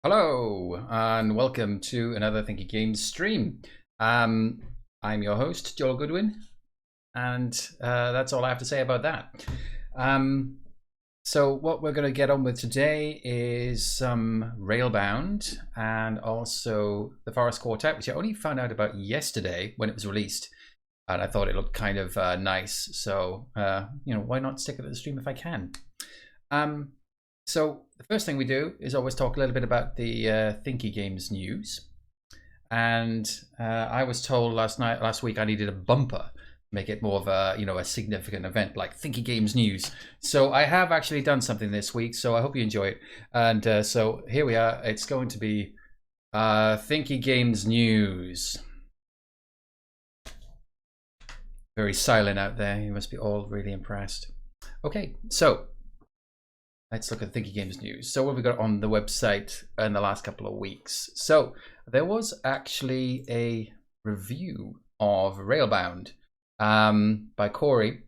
Hello and welcome to another Thinky Games stream. I'm your host, Joel Goodwin, and that's all I have to say about that. So what we're going to get on with today is some Railbound and also the Forest Quartet, which I only found out about yesterday when it was released, and I thought it looked kind of nice. So why not stick it at the stream if I can? So the first thing we do is always talk a little bit about the Thinky Games news. And I was told last week I needed a bumper, make it more of a a significant event like Thinky Games news. So I have actually done something this week, so I hope you enjoy it. And so here we are. It's going to be Thinky Games news. Very silent out there. You must be all really impressed. Okay, so let's look at Thinky Games news. So what have we got on the website in the last couple of weeks? So there was actually a review of Railbound by Corey.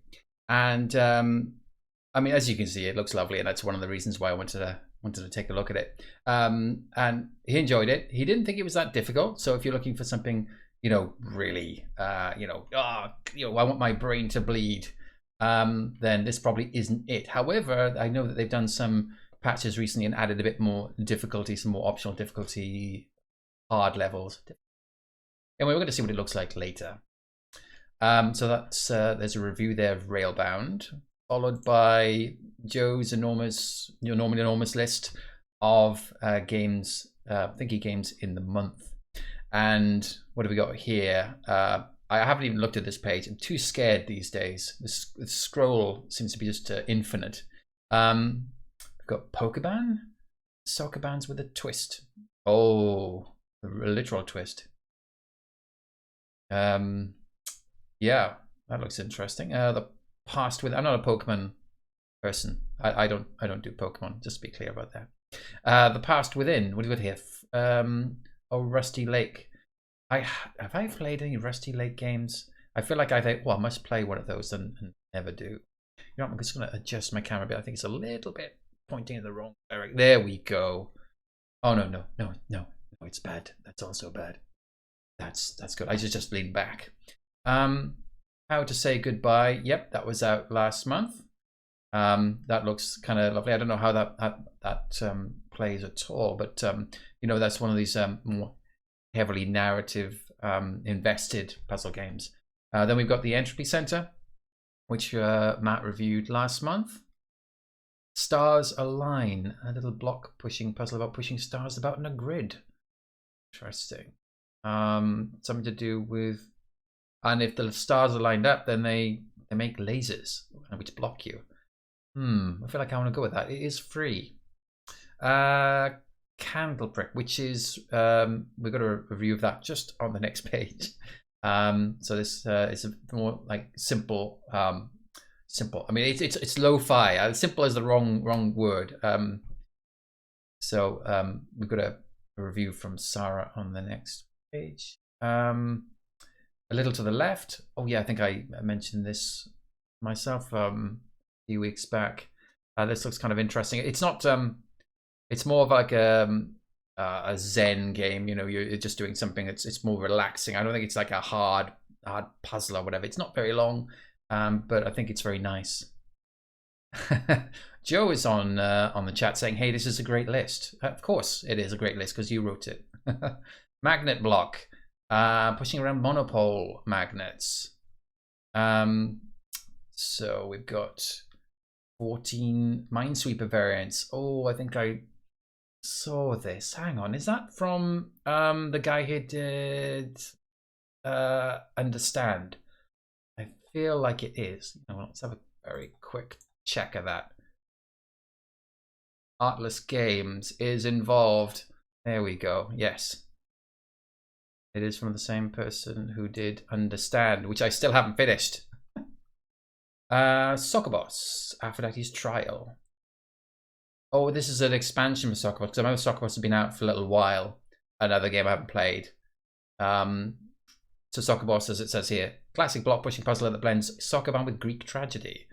And I mean, as you can see, it looks lovely. And that's one of the reasons why I wanted to take a look at it. And he enjoyed it. He didn't think it was that difficult. So if you're looking for something, really, I want my brain to bleed, then this probably isn't it. However, I know that they've done some patches recently and added a bit more difficulty, some more optional difficulty, hard levels. And we're going to see what it looks like later. So that's there's a review there of Railbound, followed by Joe's enormous list of games, Thinky Games in the month. And what have we got here? I haven't even looked at this page. I'm too scared these days. The scroll seems to be just infinite. We've got Pokemon, soccer bands with a twist. Oh, a literal twist. Yeah, that looks interesting. The past with. I'm not a Pokemon person. I don't do Pokemon. Just to be clear about that. The past within. What do we got here? Rusty Lake. Have I played any Rusty Lake games? I feel like I must play one of those and never do. I'm just going to adjust my camera a bit. I think it's a little bit pointing in the wrong direction. There we go. Oh no, it's bad. That's also bad. That's good. I should just lean back. How to Say Goodbye. Yep, that was out last month. That looks kind of lovely. I don't know how that plays at all, but that's one of these more heavily narrative invested puzzle games. Then we've got the Entropy Center, which Matt reviewed last month. Stars Align, a little block pushing puzzle about pushing stars about in a grid. Interesting. Something to do with, and if the stars are lined up, then they make lasers which block you. I feel like I want to go with that. It is free. Candle Prick, which is we've got a review of that just on the next page. So this is a more like simple. I mean, it's lo-fi. Simple is the wrong word. So we've got a review from Sarah on the next page. A little to the left. Oh yeah, I think I mentioned this myself a few weeks back. This looks kind of interesting. It's not. It's more of like a Zen game. You're just doing something. It's more relaxing. I don't think it's like a hard puzzle or whatever. It's not very long, but I think it's very nice. Joe is on the chat saying, "Hey, this is a great list." Of course, it is a great list because you wrote it. Magnet block, pushing around monopole magnets. So we've got 14 Minesweeper variants. Oh, I think I saw this. Hang on, is that from the guy who did Understand? I feel like it is. Let's have a very quick check of that. Artless Games is involved. There we go. Yes, it is from the same person who did Understand, which I still haven't finished. Soccer Boss, Aphrodite's Trial. Oh, this is an expansion for Soccer Boss, because I remember Soccer Boss has been out for a little while. Another game I haven't played. So Soccer Boss, as it says here, classic block pushing puzzler that blends soccer bound with Greek tragedy.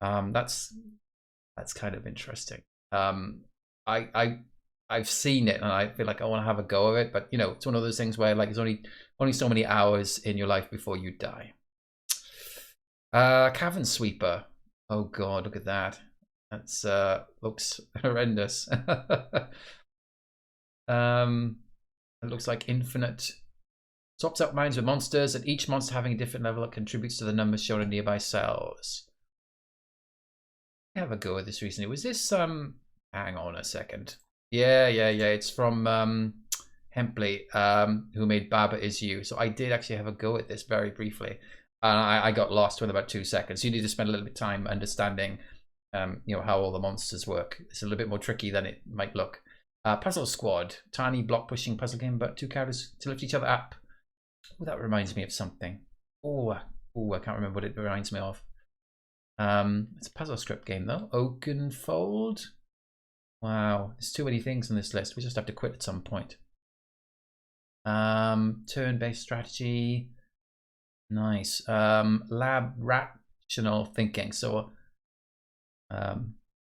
That's kind of interesting. I I've seen it and I feel like I want to have a go of it, but you know, it's one of those things where like it's only so many hours in your life before you die. Cavern Sweeper. Oh god, look at that. That's looks horrendous. It looks like infinite. Swaps out mines with monsters, and each monster having a different level that contributes to the numbers shown in nearby cells. Have a go at this recently. Was this hang on a second. Yeah. It's from Hempley, who made Baba Is You. So I did actually have a go at this very briefly. And I got lost within about 2 seconds. You need to spend a little bit of time understanding you know, how all the monsters work. It's a little bit more tricky than it might look. Puzzle Squad, tiny block pushing puzzle game, but 2 characters to lift each other up. Oh, that reminds me of something. Oh, I can't remember what it reminds me of. It's a puzzle script game though. Oakenfold. Wow, there's too many things on this list. We just have to quit at some point. Turn-based strategy. Nice. Lab rational thinking. So for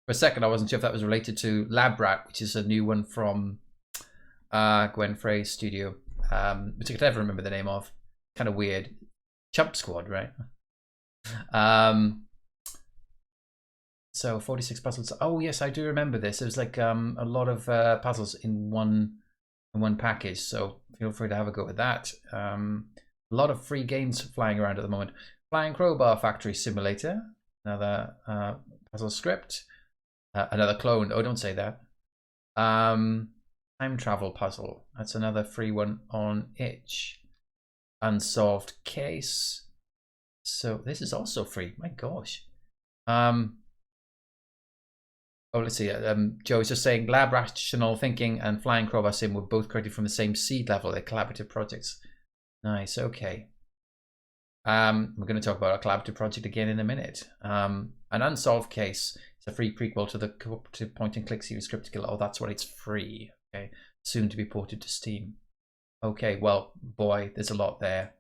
a second I wasn't sure if that was related to Lab Rat, which is a new one from Gwen Frey's studio, which I could never remember the name of. Kind of weird. Chump Squad, right? So 46 puzzles. Oh yes, I do remember this. It was like a lot of puzzles in one package. So feel free to have a go at that. A lot of free games flying around at the moment. Flying Crowbar Factory Simulator. Another puzzle script. Another clone. Oh, don't say that. Time travel puzzle. That's another free one on itch. Unsolved case. So this is also free. My gosh. Oh, let's see. Joe is just saying Lab Rational Thinking and Flying Crowbar Sim were both created from the same seed level. They're collaborative projects. Nice. Okay. We're going to talk about a collaborative project again in a minute. An Unsolved Case. It's a free prequel to the cooperative point-and-click series Script Killer. Oh, that's why it's free. Okay. Soon to be ported to Steam. Okay. Well, boy, there's a lot there.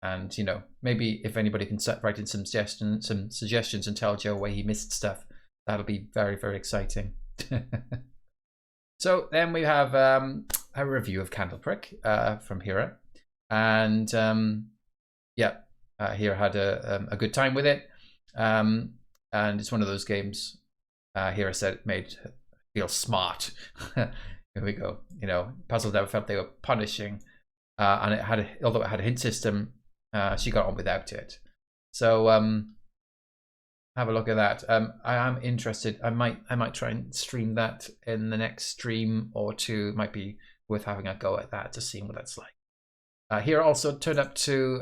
And, you know, maybe if anybody can write in some suggestions and tell Joe where he missed stuff, that'll be very, very exciting. So then we have a review of Candleprick from Hira. And yeah, Hira had a good time with it. And it's one of those games, Hira said, it made her feel smart. Here we go. You know, puzzles never felt they were punishing. And it had, although it had a hint system, she got on without it. So have a look at that. I am interested. I might try and stream that in the next stream or two. It might be worth having a go at that to see what that's like. Here also turned up to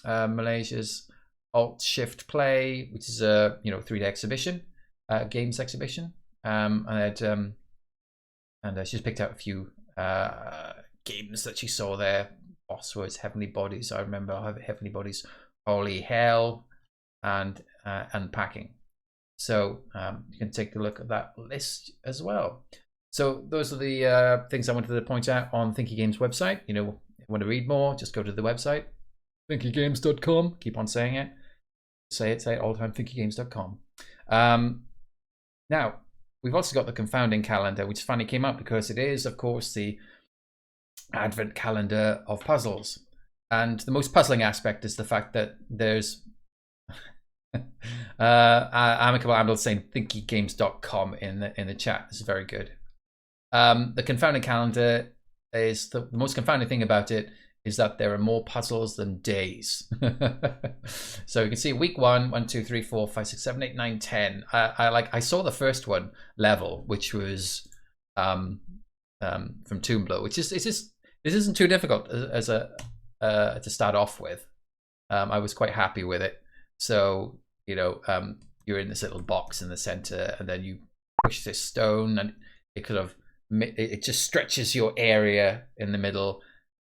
Malaysia's Alt Shift Play, which is a 3-day exhibition, games exhibition. And she's picked out a few games that she saw there. Boss Words, Heavenly Bodies. I remember Heavenly Bodies, Holy Hell, and Unpacking. So you can take a look at that list as well. So those are the things I wanted to point out on Thinky Games website. You know, if you want to read more, just go to the website, thinkygames.com. Keep on saying it. Say it all the time, thinkygames.com. Now, we've also got the Confounding Calendar, which finally came out because it is, of course, the advent calendar of puzzles. And the most puzzling aspect is the fact that there's Amicable Amble saying thinkygames.com in the chat. This is very good. The Confounding Calendar is the most confounding thing about it is that there are more puzzles than days. So you can see week 1, 2, 3, 4, 5, 6, 7, 8, 9, 10. I saw the first one level, which was from Tomb Blow, which is this isn't too difficult as a to start off with. I was quite happy with it. So you're in this little box in the center, and then you push this stone, and it just stretches your area in the middle,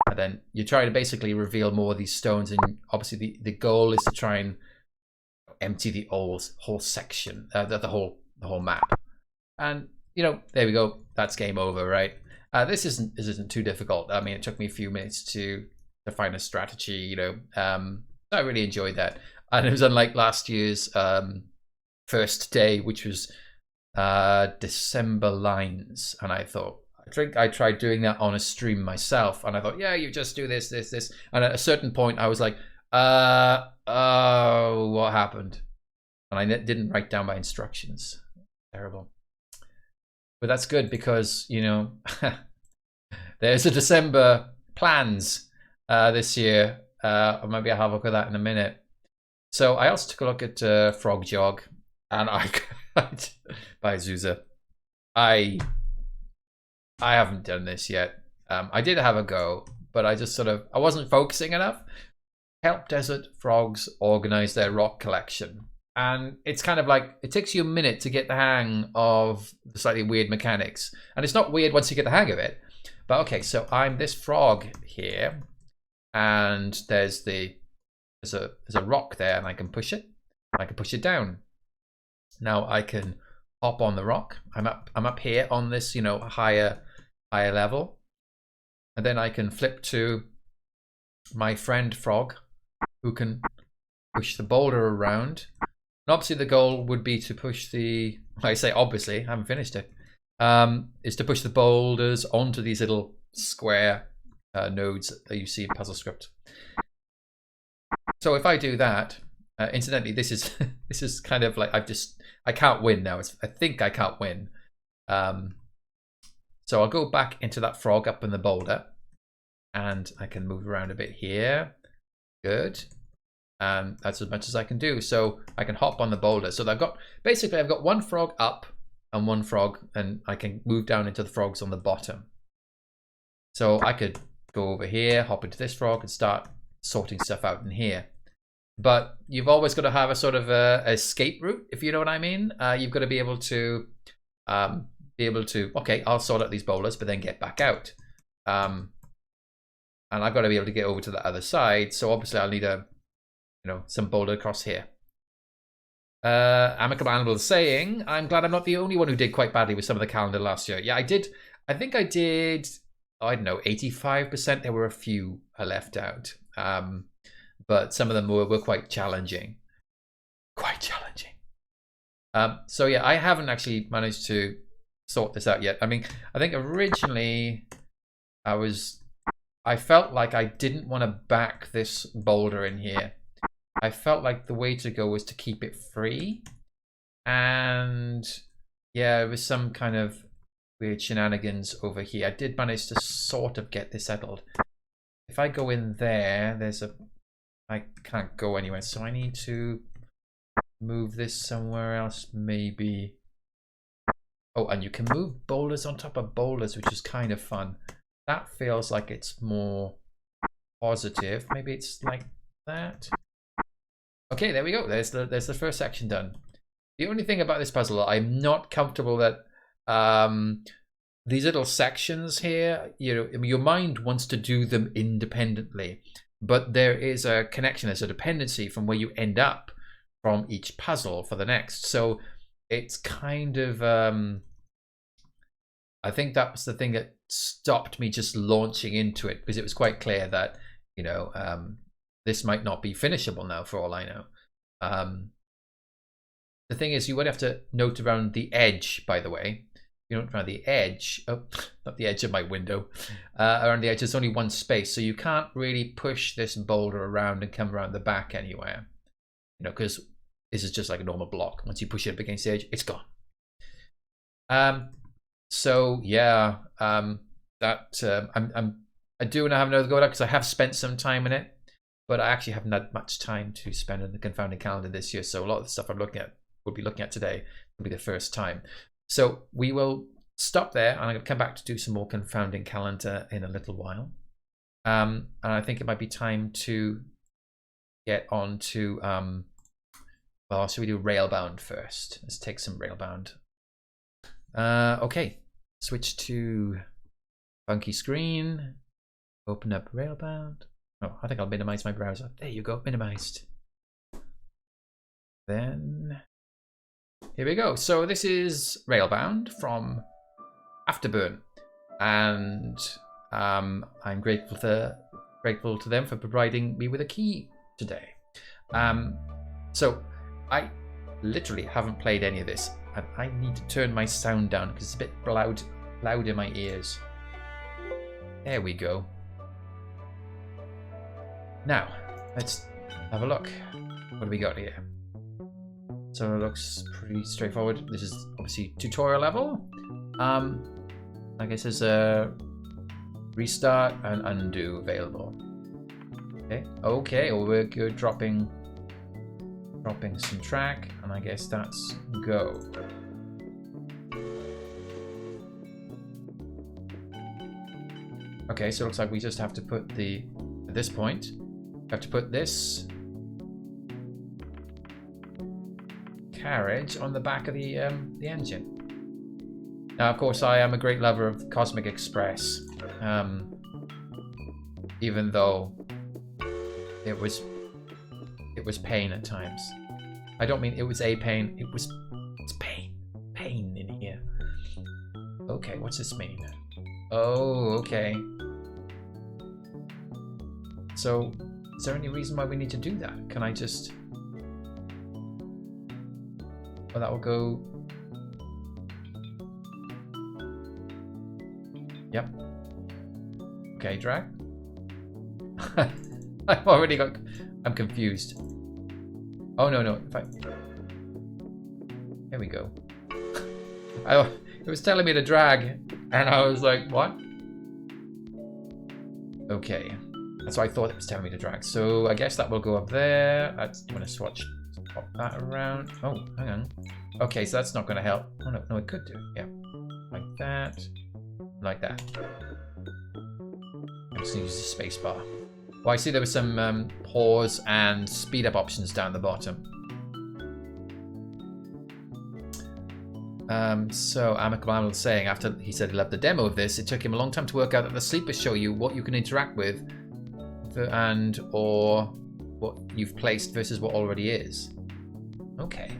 and then you try to basically reveal more of these stones, and obviously the goal is to try and empty the whole section, the whole map. And there we go. That's game over, right? This isn't too difficult. I mean, it took me a few minutes to find a strategy. I really enjoyed that, and it was unlike last year's first day, which was December Lines, and I thought, think I tried doing that on a stream myself, and I thought, yeah, you just do this, this, this. And at a certain point, I was like, oh, what happened? And I didn't write down my instructions. Terrible. But that's good because, you know, there's a December plans this year. Maybe I'll have a look at that in a minute. So I also took a look at Frog Jog, and I by Zuza. I haven't done this yet. I did have a go, but I just I wasn't focusing enough. Help desert frogs organize their rock collection. And it's kind of like, it takes you a minute to get the hang of the slightly weird mechanics. And it's not weird once you get the hang of it. But okay, so I'm this frog here, and there's a rock there, and I can push it. I can push it down. Now I can hop on the rock. I'm up here on this, you know, higher level. And then I can flip to my friend frog, who can push the boulder around. And obviously the goal would be to push the, I say obviously, I haven't finished it, is to push the boulders onto these little square nodes that you see in Puzzle Script. So if I do that, incidentally, this is kind of like, I can't win now. I think I can't win. So I'll go back into that frog up in the boulder, and I can move around a bit here. Good. That's as much as I can do. So I can hop on the boulder. So I've got one frog up and one frog, and I can move down into the frogs on the bottom. So I could go over here, hop into this frog, and start sorting stuff out in here. But you've always got to have a sort of a escape route, if you know what I mean. You've got to be able to okay, I'll sort out these boulders, but then get back out. And I've got to be able to get over to the other side. So obviously I'll need some boulder across here. Amicable Animal is saying, I'm glad I'm not the only one who did quite badly with some of the calendar last year. Yeah, I did. I think I did, I don't know, 85%. There were a few I left out. But some of them were quite challenging. Quite challenging. So yeah, I haven't actually managed to sort this out yet. I mean, I think originally I felt like I didn't want to back this boulder in here. I felt like the way to go was to keep it free. And yeah, it was some kind of weird shenanigans over here. I did manage to sort of get this settled. If I go in there, I can't go anywhere. So I need to move this somewhere else, maybe. Oh, and you can move boulders on top of boulders, which is kind of fun. That feels like it's more positive. Maybe it's like that. Okay, there we go. There's the first section done. The only thing about this puzzle, I'm not comfortable that these little sections here, your mind wants to do them independently, but there is a connection, there's a dependency from where you end up from each puzzle for the next. So it's kind of, I think that was the thing that stopped me just launching into it, because it was quite clear that, this might not be finishable now, for all I know. The thing is, you would have to note around the edge, by the way. You note around the edge, not the edge of my window, around the edge, there's only one space, so you can't really push this boulder around and come around the back anywhere. Because this is just like a normal block. Once you push it up against the edge, it's gone. So yeah, I do want to have another go at it, because I have spent some time in it. But I actually haven't had much time to spend on the Confounding Calendar this year, so a lot of the stuff we'll be looking at today will be the first time. So we will stop there, and I'm going to come back to do some more Confounding Calendar in a little while. And I think it might be time to get on to, well, should we do Railbound first? Let's take some Railbound. Okay, switch to funky screen, open up Railbound. Oh, I think I'll minimize my browser. There you go, minimized. Then, here we go. So this is Railbound from Afterburn. And I'm grateful to them for providing me with a key today. So I literally haven't played any of this. And I need to turn my sound down because it's a bit loud loud in my ears. There we go. Now, let's have a look. What do we got here? So it looks pretty straightforward. This is obviously tutorial level. I guess there's a restart and undo available. Okay. Okay. Well, we're good. Dropping some track, and I guess that's go. Okay. So it looks like we just have to put at this point, we have to put this carriage on the back of the engine. Now, of course, I am a great lover of Cosmic Express, even though it was pain at times. I don't mean it was a pain. It's pain in here. Okay, what's this mean? Oh, okay. So, is there any reason why we need to do that? Can I just? Oh, that will go. Yep. Okay, drag. I've already got. I'm confused. Oh no! If I. Here we go. It was telling me to drag, and I was like, "What?" Okay, that's what I thought it was telling me to drag. So I guess that will go up there. I'm gonna swap that around. Oh, hang on. Okay, so that's not gonna help. Oh no, it could do. Yeah, like that. Like that. I'm just going to use the space bar. Well, I see there was some pause and speed up options down the bottom. So Amicable Animal saying after he said he loved the demo of this, it took him a long time to work out that the sleepers show you what you can interact with and or what you've placed versus what already is. Okay.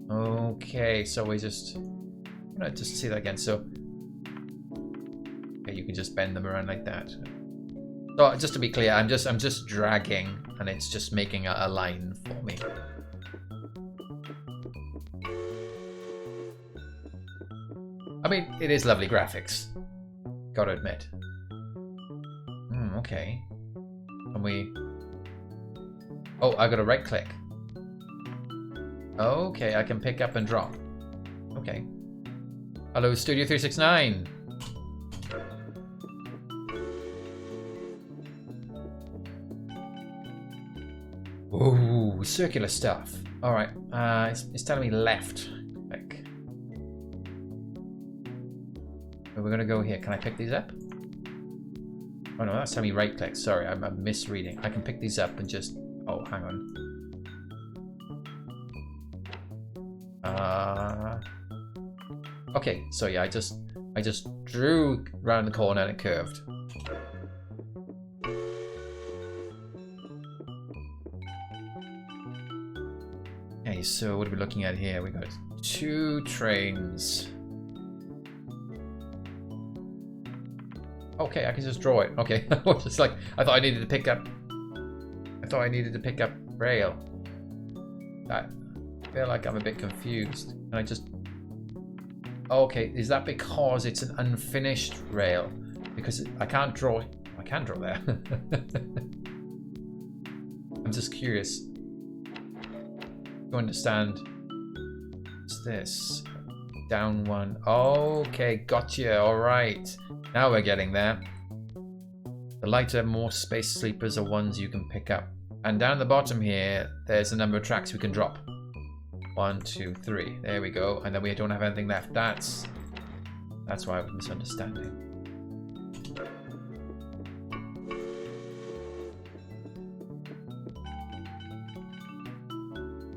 Okay, so we just see that again. So okay, you can just bend them around like that. So just to be clear, I'm just dragging, and it's just making a line for me. I mean, it is lovely graphics. Gotta admit. Okay. Can we? Oh, I got a right click. Okay, I can pick up and drop. Okay. Hello, Studio 369. Ooh, circular stuff. All right. It's telling me left click. So we're gonna go here. Can I pick these up? Oh no, that's telling me right click. Sorry, I'm misreading. I can pick these up and just. Oh, hang on. Okay, so yeah, I just drew around the corner and it curved. Okay, so what are we looking at here? We got 2 trains. Okay, I can just draw it. Okay, just like I thought I needed to pick up. Rail. I feel like I'm a bit confused. And I just. Okay, is that because it's an unfinished rail? Because I can't draw. I can draw there. I'm just curious to understand. What's this? Down one. Okay, gotcha. All right. Now we're getting there. The lighter, more space sleepers are ones you can pick up. And down the bottom here, there's a number of tracks we can drop. 1, 2, 3. There we go. And then we don't have anything left. That's why I was misunderstanding.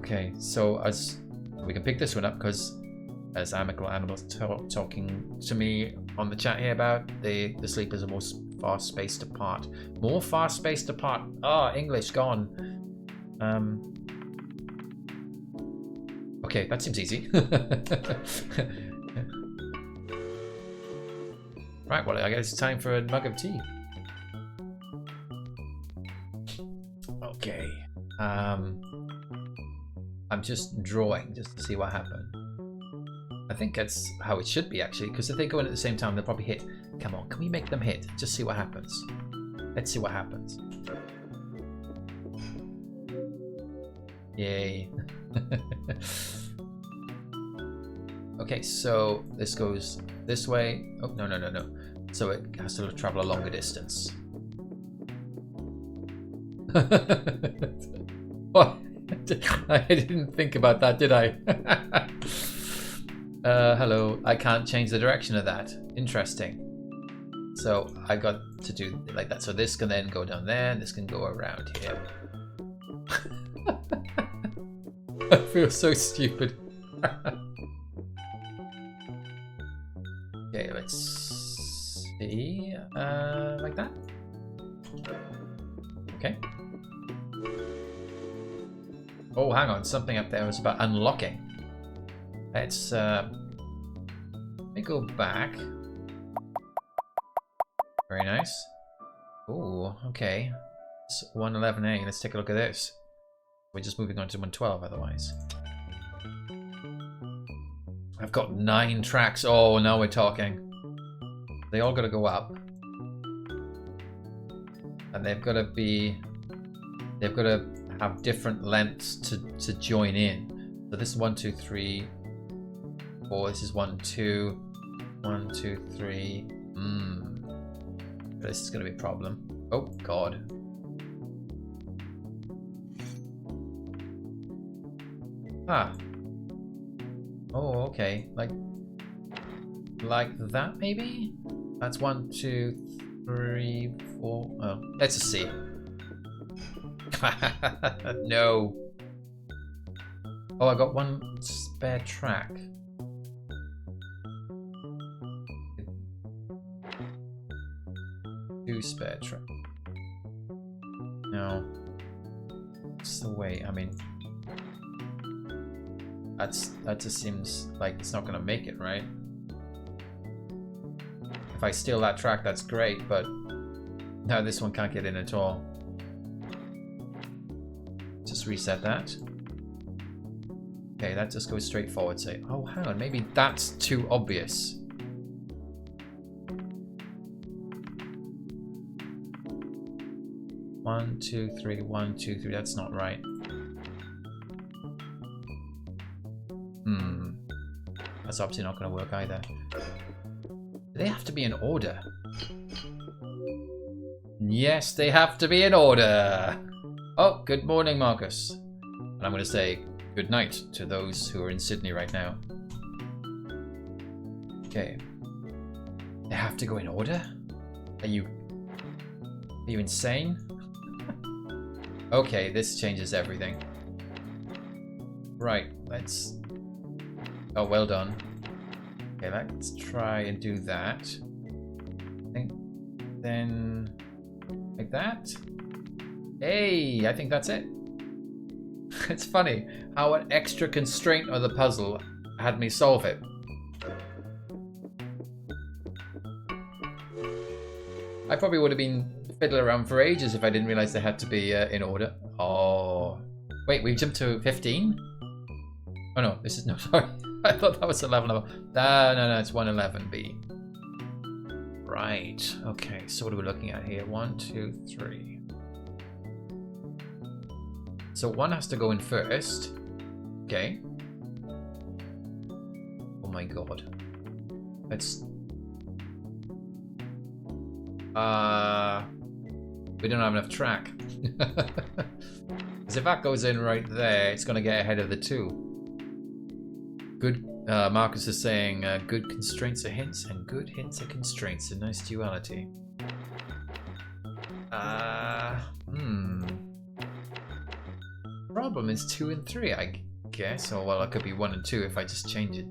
Okay, so as we can pick this one up because as Amicable Animals talking to me on the chat here about the sleepers are more far spaced apart. More far spaced apart. Ah, English gone. Okay, that seems easy. Right, well, I guess it's time for a mug of tea. Okay. I'm just drawing just to see what happened. I think that's how it should be, actually, because if they go in at the same time, they'll probably hit. Come on, can we make them hit? Just see what happens. Let's see what happens. Yay. Okay, so this goes this way. Oh, no, no, no, no. So it has to travel a longer distance. What? I didn't think about that, did I? Hello. I can't change the direction of that. Interesting. So I got to do it like that. So this can then go down there, and this can go around here. I feel so stupid. Okay, let's see. Like that. Okay. Oh, hang on. Something up there was about unlocking. Let's let me go back. Very nice. Oh, okay. It's 111A. Let's take a look at this. We're just moving on to 112 otherwise. I've got 9 tracks. Oh, now we're talking. They all got to go up. And they've got to be... They've got to have different lengths to join in. So this is 1, 2, 3, 4. This is 1, 2. 1, 2, 3. This is going to be a problem. Oh, God. Ah. Oh, okay. Like that, maybe? That's 1, 2, 3, 4. Oh, let's just see. No. Oh, I got 1 spare track. 2 spare track. No. It's the way. I mean, that just seems like it's not gonna make it, right? If I steal that track, that's great, but no, this one can't get in at all. Just reset that. Okay, that just goes straight forward. Say, oh, hang on, maybe that's too obvious. One, 2, 3, 1, 2, 3. That's not right. That's obviously not going to work either. They have to be in order. Yes, they have to be in order. Oh, good morning, Marcus. And I'm going to say good night to those who are in Sydney right now. Okay. They have to go in order? Are you insane? Okay, this changes everything. Right, let's... Oh, well done. Okay, let's try and do that. I think then like that. Hey, I think that's it. It's funny how an extra constraint of the puzzle had me solve it. I probably would have been fiddling around for ages if I didn't realize they had to be in order. Oh, wait, we jumped to 15? Oh no, this is no, sorry. I thought that was 11 level. No, it's 111B. Right. Okay, so what are we looking at here? 1, 2, 3. So 1 has to go in first. Okay. Oh my god. Let's... we don't have enough track. Because if that goes in right there, it's going to get ahead of the 2. Good. Marcus is saying good constraints are hints and good hints are constraints. A nice duality. Problem is 2 and 3, I guess. Or well, it could be 1 and 2 if I just changed it.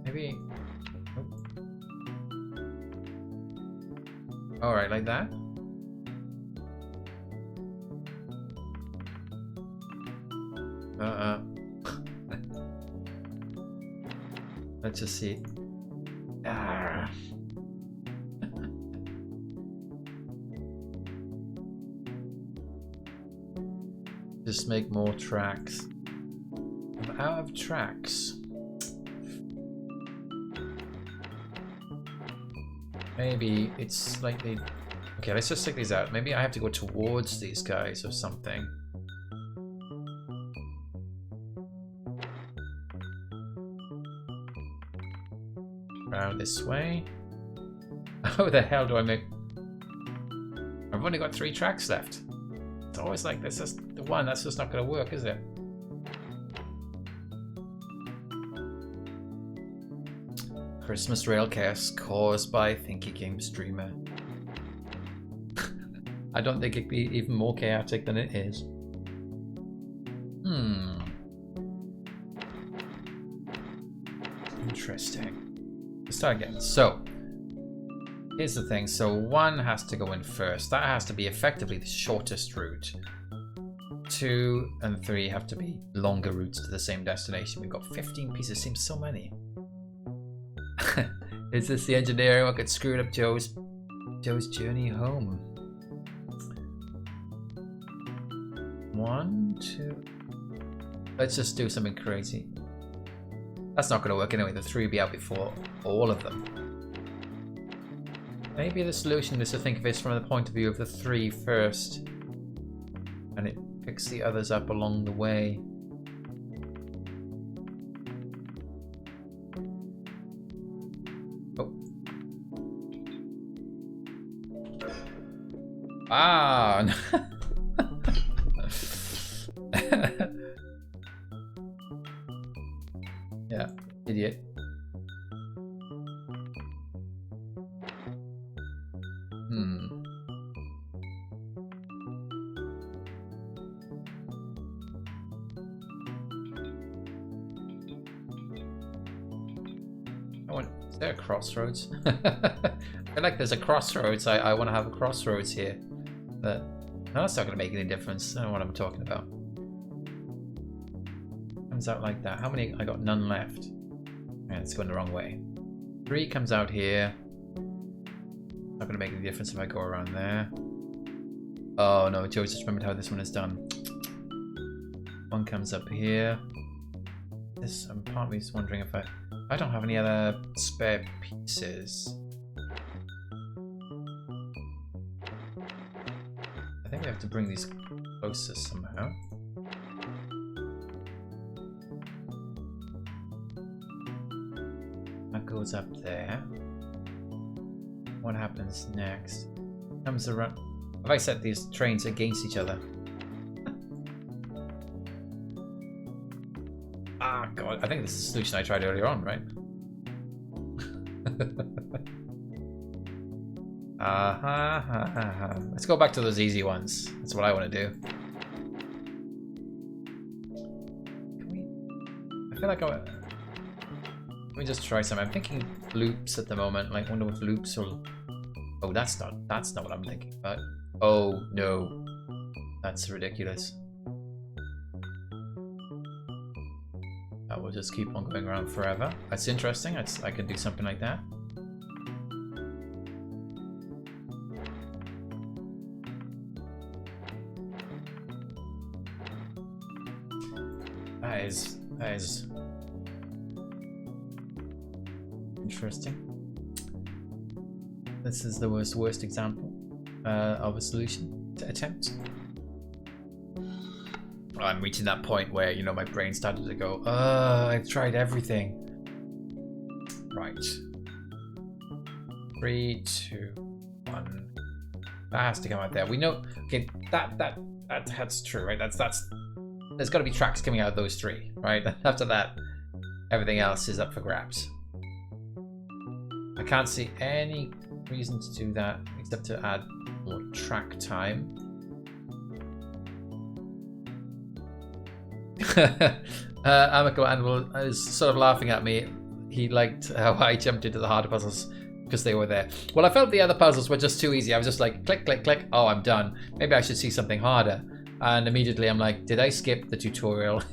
Maybe. Oh. All right, like that. Let's just see. Just make more tracks. out of tracks. Maybe it's slightly... Okay, let's just stick these out. Maybe I have to go towards these guys or something. Around this way. How the hell do I make... I've only got 3 tracks left. It's always like this is the one. That's just not going to work, is it? Christmas rail chaos caused by Thinky Games streamer. I don't think it'd be even more chaotic than it is. Interesting. Let's start again. So, here's the thing. So 1 has to go in first. That has to be effectively the shortest route. 2 and 3 have to be longer routes to the same destination. We've got 15 pieces. Seems so many. Is this the engineering? What could screw up Joe's journey home? 1, 2. Let's just do something crazy. That's not going to work anyway. The 3 will be out before all of them. Maybe the solution is to think of this from the point of view of the 3 first, and it picks the others up along the way. Oh. Ah! Yeah, idiot. Is there a crossroads? I feel like there's a crossroads. I want to have a crossroads here. But no, that's not going to make any difference. I don't know what I'm talking about. Comes out like that. How many? I got none left. Yeah, it's going the wrong way. 3 comes out here. Not going to make any difference if I go around there. Oh no, Joe just remembered how this one is done. 1 comes up here. This, I'm partly just wondering if I don't have any other spare pieces. I think we have to bring these closer somehow. That goes up there. What happens next? Comes around. Have I set these trains against each other? Ah, God. I think this is the solution I tried earlier on, right? Let's go back to those easy ones. That's what I want to do. Can we... I feel like let me just try some. I'm thinking loops at the moment. Like, I wonder if loops will... Oh, that's not what I'm thinking about. Oh, no. That's ridiculous. That will just keep on going around forever. That's interesting. I could do something like that. That is interesting. This is the worst example of a solution to attempt. I'm reaching that point where, you know, my brain started to go, I've tried everything. Right. 3, 2, 1. That has to come out there. We know, okay, that's true, right? There's got to be tracks coming out of those 3, right? After that, everything else is up for grabs. I can't see any reason to do that except to add more track time. Amico Animal is sort of laughing at me. He liked how I jumped into the harder puzzles because they were there. Well, I felt the other puzzles were just too easy. I was just like, click, click, click. Oh, I'm done. Maybe I should see something harder. And immediately I'm like, did I skip the tutorial?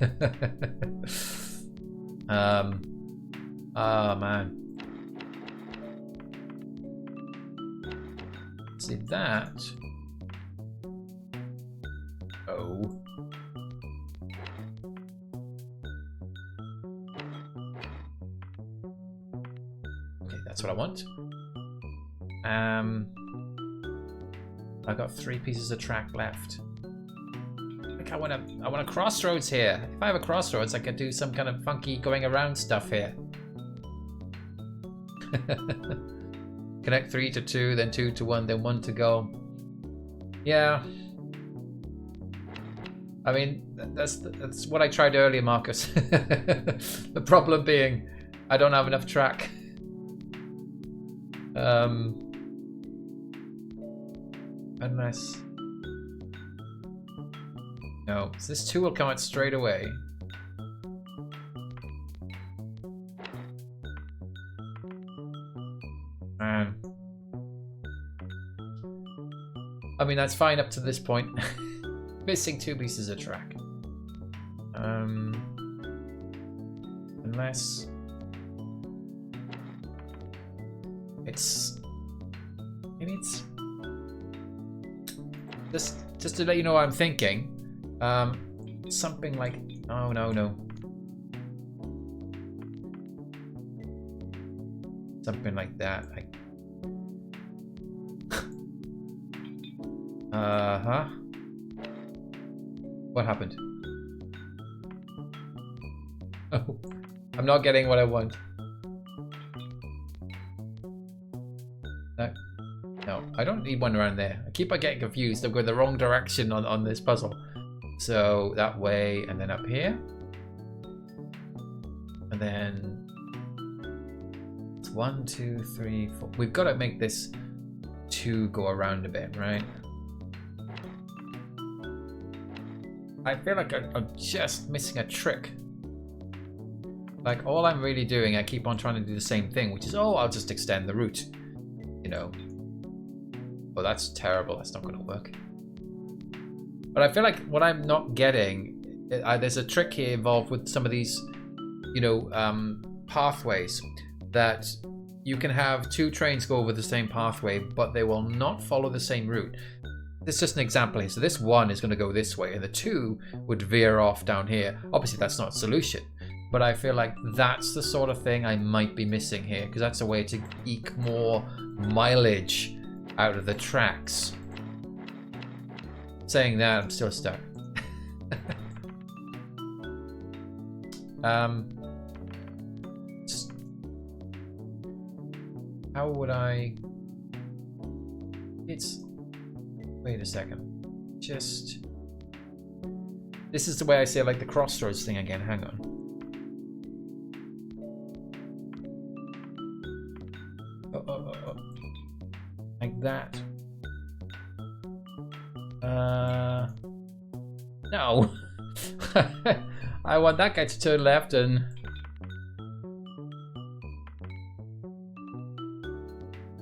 Oh, man. See that? Oh. That's what I want. I've got 3 pieces of track left. Like I want a crossroads here. If I have a crossroads, I could do some kind of funky going around stuff here. Connect 3 to 2, then 2 to 1, then 1 to go. Yeah. I mean, that's what I tried earlier, Marcus. The problem being, I don't have enough track. Unless... No, so this 2 will come out straight away. I mean, that's fine up to this point. Missing 2 pieces of track. Unless... It's... Maybe it's... Just to let you know what I'm thinking. Something like... Oh, no. Something like that. Uh-huh. What happened? Oh, I'm not getting what I want. No, I don't need one around there. I keep on getting confused. I'm going the wrong direction on this puzzle. So that way, and then up here. And then it's 1, 2, 3, 4. We've got to make this 2 go around a bit, right? I feel like I'm just missing a trick. Like all I'm really doing, I keep on trying to do the same thing, which is, oh, I'll just extend the route, you know. Oh, that's terrible. That's not going to work. But I feel like what I'm not getting, there's a trick here involved with some of these, you know, pathways that you can have 2 trains go over the same pathway, but they will not follow the same route. This is just an example here. So this 1 is going to go this way, and the 2 would veer off down here. Obviously, that's not a solution, but I feel like that's the sort of thing I might be missing here, because that's a way to eke more mileage out of the tracks. Saying that, I'm still stuck. How would I... Wait a second. Just... This is the way I say like the crossroads thing again. Hang on. Oh. Like that. No. I want that guy to turn left and...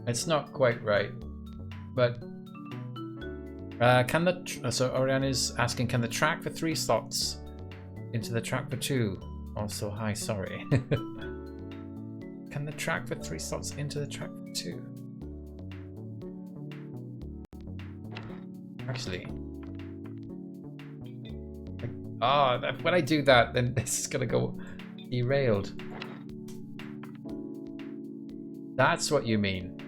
It's not quite right. But... so Oriana is asking, can the track for 3 slots into the track for 2? Also, hi, sorry. Can the track for 3 slots into the track for 2? Actually, when I do that, then this is gonna go derailed. That's what you mean.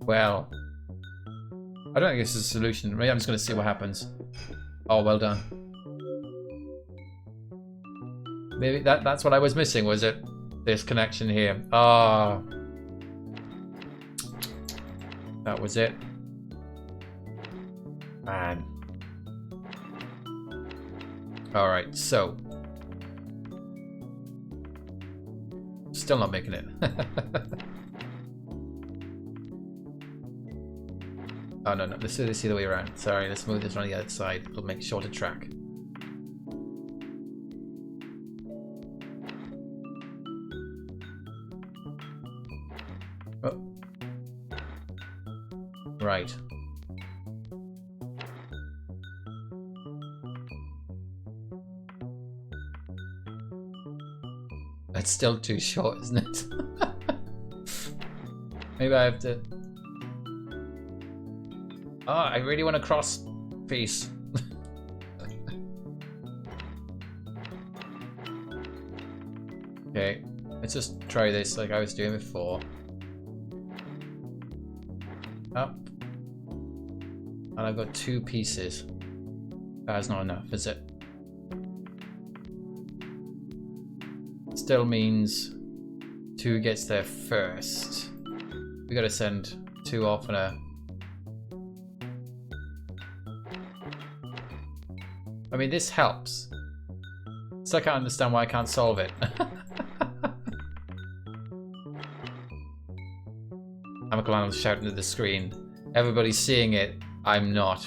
Well, I don't think this is a solution. Maybe I'm just going to see what happens. Oh, well done. Maybe that's what I was missing, was it? This connection here. Ah. That was it. Man. Alright, so. Still not making it. Oh, no. Let's do this the other way around. Sorry, let's move this on the other side. It'll make shorter track. Oh. Right. That's still too short, isn't it? Maybe I have to... Oh, I really want a cross piece. Okay, let's just try this like I was doing before. Up. And I've got 2 pieces. That's not enough, is it? Still means 2 gets there first. We gotta send 2 off in a... I mean, this helps. So I can't understand why I can't solve it. I'm shouting at the screen. Everybody's seeing it. I'm not.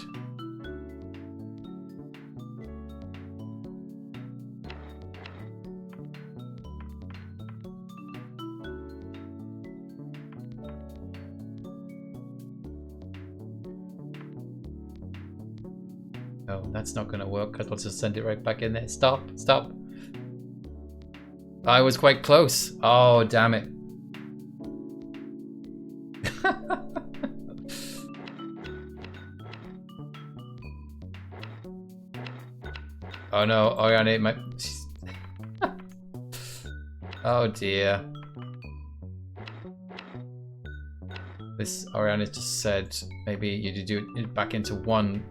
No, that's not going to work because let's just send it right back in there. Stop, stop. I was quite close. Oh, damn it. Oh no, Oriana might... Oh dear. This Oriana just said maybe you do it back into 1.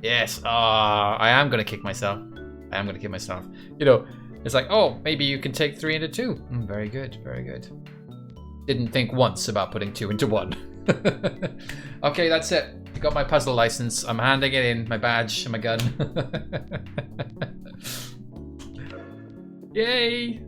Yes, I am gonna kick myself. I am gonna kick myself. You know, it's like, oh, maybe you can take 3 into 2. Very good, very good. Didn't think once about putting 2 into 1. Okay, that's it. I got my puzzle license. I'm handing it in, my badge and my gun. Yay!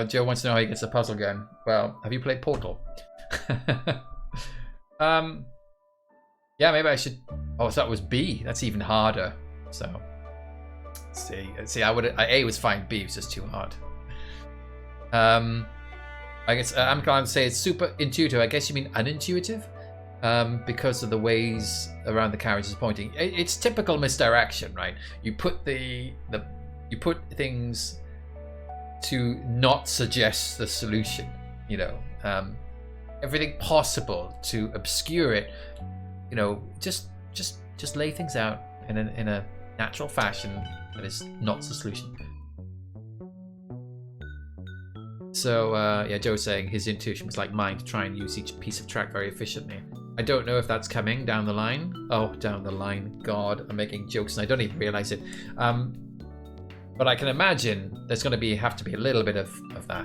Joe wants to know how he gets a puzzle gun. Well, have you played Portal? Yeah, maybe I should... Oh, so that was B. That's even harder. So... See, A was fine, B was just too hard. I guess I'm going to say it's super intuitive. I guess you mean unintuitive, because of the ways around the carriage is pointing. It's typical misdirection, right? You put you put things to not suggest the solution. You know, everything possible to obscure it. You know, just lay things out in a natural fashion. That is not the solution. So, yeah, Joe's saying his intuition was like mine to try and use each piece of track very efficiently. I don't know if that's coming down the line. Oh, down the line. God, I'm making jokes and I don't even realize it. But I can imagine there's going to have to be a little bit of that.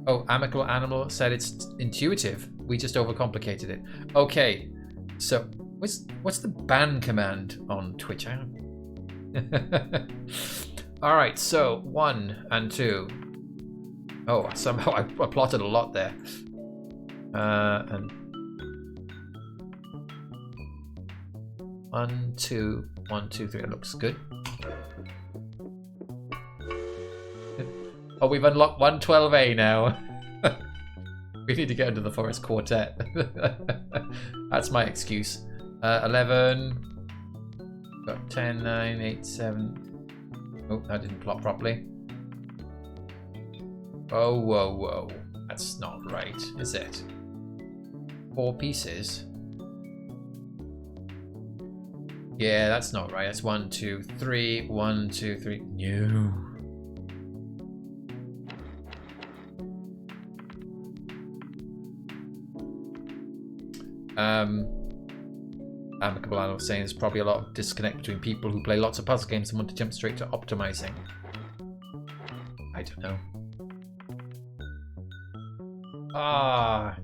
Oh, Amicable Animal said it's intuitive. We just overcomplicated it. Okay, so what's the ban command on Twitch? I don't... All right, so 1 and 2. Oh, somehow I plotted a lot there. And 1, 2, 1, 2, 3. It looks good. Oh, we've unlocked 112A now. We need to get into the Forest Quartet. That's my excuse. 11. Got 10, 9, 8, 7. Oh, that didn't plot properly. Oh, whoa, whoa. That's not right, is it? 4 pieces. Yeah, that's not right. That's 1, 2, 3. 1, 2, 3. No. Amicable Animal saying there's probably a lot of disconnect between people who play lots of puzzle games and want to jump straight to optimizing. I don't know. Ah,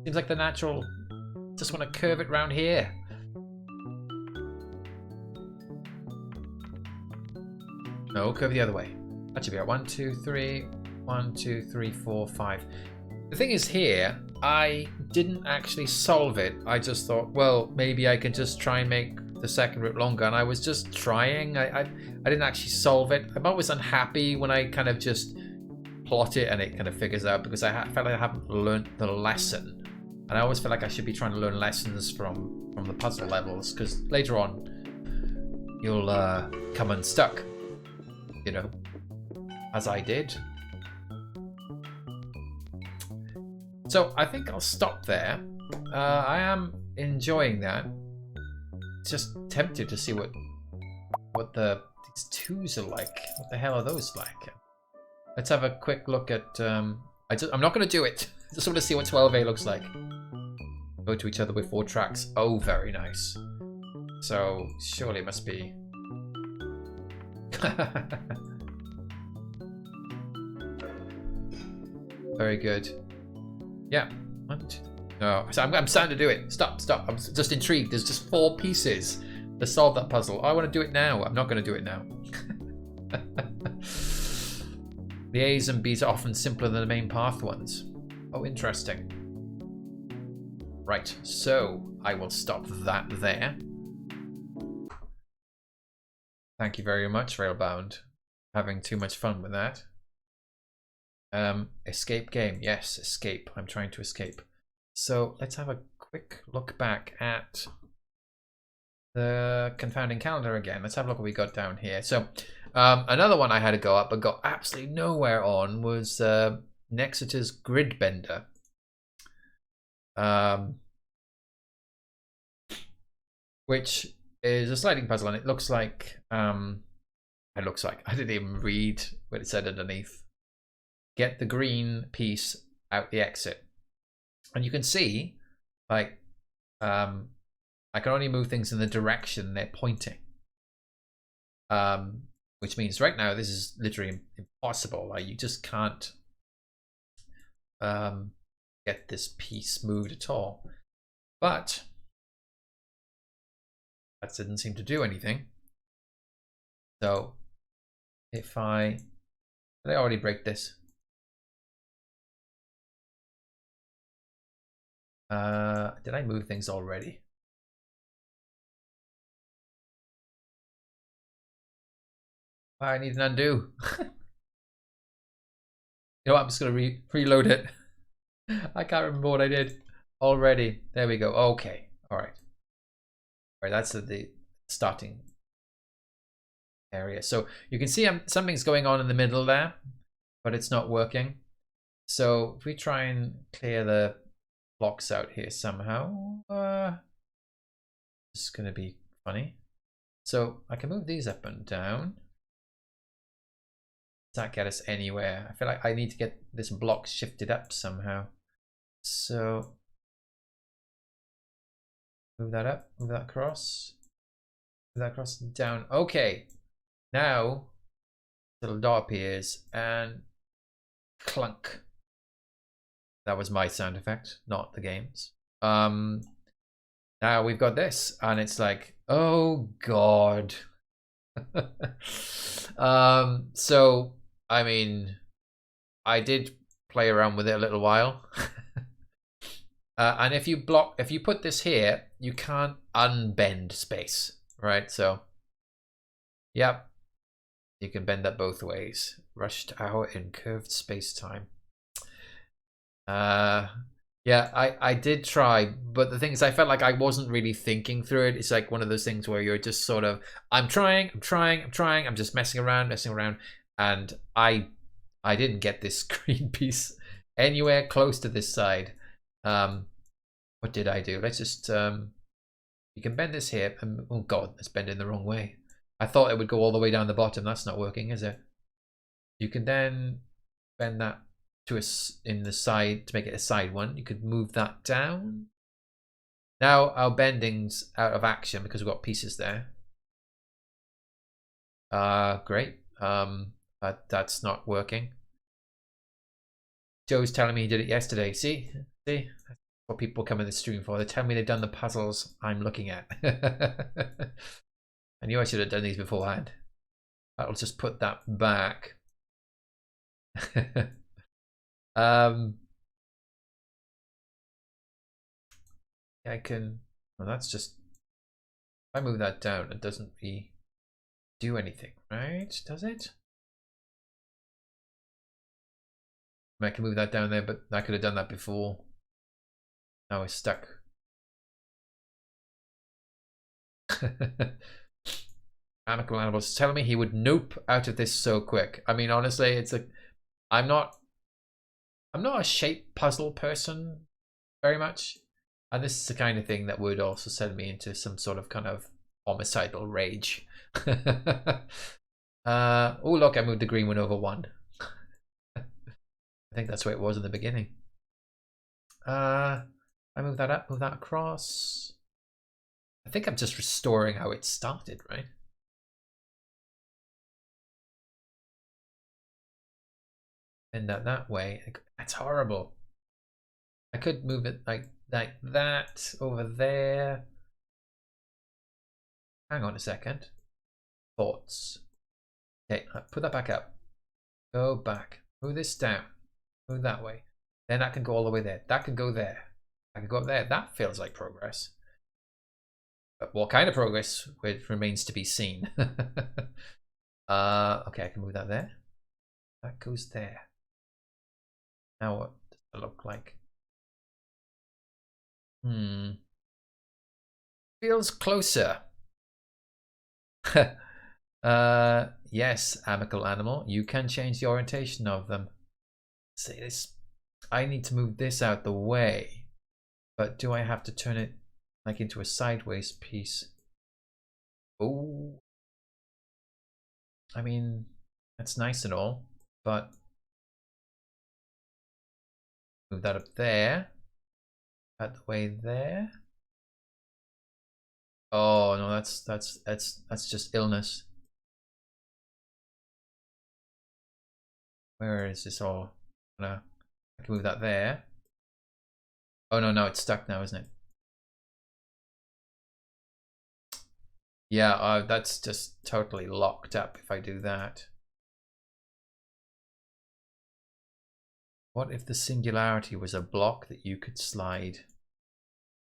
seems like the natural. Just want to curve it round here. No, curve the other way. That should be right. 1, 2, 3. 1, 2, 3, 4, 5. The thing is here, I didn't actually solve it. I just thought, well, maybe I can just try and make the second route longer. And I was just trying. I didn't actually solve it. I'm always unhappy when I kind of just plot it and it kind of figures out, because I felt like I haven't learned the lesson. And I always feel like I should be trying to learn lessons from the puzzle levels, because later on you'll come unstuck, you know, as I did. So I think I'll stop there. I am enjoying that. Just tempted to see what these twos are like. What the hell are those like? Let's have a quick look at. I'm not going to do it. Just want to see what 12A looks like. Go to each other with 4 tracks. Oh, very nice. So surely it must be. Very good. Yeah. No, so I'm starting to do it. Stop. I'm just intrigued. There's just 4 pieces to solve that puzzle. I want to do it now. I'm not going to do it now. The A's and B's are often simpler than the main path ones. Oh, interesting. Right, so I will stop that there. Thank you very much, Railbound. Having too much fun with that. Escape game. Yes, escape. I'm trying to escape. So let's have a quick look back at the Confounding Calendar again. Let's have a look what we got down here. So another one I had to go up but got absolutely nowhere on was Nexeter's Gridbender. Which is a sliding puzzle, and it looks like I didn't even read what it said underneath. Get the green piece out the exit. And you can see, like, I can only move things in the direction they're pointing. Which means right now this is literally impossible. Like, you just can't get this piece moved at all. But that didn't seem to do anything. So if did I already break this? Did I move things already? I need an undo. You know what? I'm just gonna reload it. I can't remember what I did already. There we go. Okay. All right. All right. That's the starting area. So you can see something's going on in the middle there, but it's not working. So if we try and clear the blocks out here somehow, it's going to be funny. So I can move these up and down. Does that get us anywhere? I feel like I need to get this block shifted up somehow. So move that up, move that across, move that across and down. Okay, now little dot appears and clunk. That was my sound effect, not the game's. Now we've got this, and it's like, oh god. So I mean, I did play around with it a little while. And if you put this here, you can't unbend space, right? So yep, you can bend that both ways. Rushed hour in curved space-time. Yeah, I did try, but the thing is I felt like I wasn't really thinking through it. It's like one of those things where you're just sort of, I'm trying, I'm just messing around, and I didn't get this green piece anywhere close to this side. What did I do? Let's just you can bend this here, and oh god, it's bending the wrong way. I thought it would go all the way down the bottom. That's not working, is it? You can then bend that to in the side to make it a side one. You could move that down. Now our bending's out of action because we've got pieces there. Great. That's not working. Joe's telling me he did it yesterday. See, that's what people come in the stream for. They tell me they've done the puzzles I'm looking at. I knew I should have done these beforehand. I'll just put that back. I can, well, that's just, if I move that down, it doesn't really do anything, right? Does it? I can move that down there, but I could have done that before. Now it's stuck. Amicable Animals telling me he would nope out of this so quick. I mean, honestly, it's a, I'm not a shape puzzle person very much. And this is the kind of thing that would also send me into some sort of kind of homicidal rage. Oh look, I moved the green one over 1. I think that's where it was in the beginning. I move that up, move that across. I think I'm just restoring how it started, right? And that way. That's horrible. I could move it like that over there. Hang on a second. Thoughts. Okay, put that back up. Go back. Move this down. Move that way. Then that can go all the way there. That can go there. I can go up there. That feels like progress. But what kind of progress? It remains to be seen. Okay, I can move that there. That goes there. Now what does it look like? Feels closer. Yes, amicable animal. You can change the orientation of them. See this? I need to move this out the way. But do I have to turn it like into a sideways piece? Oh. I mean, that's nice and all, but move that up there. Out the way there. Oh no, that's just illness. Where is this all? No, I can move that there. Oh no, it's stuck now, isn't it? Yeah, that's just totally locked up if I do that. What if the singularity was a block that you could slide?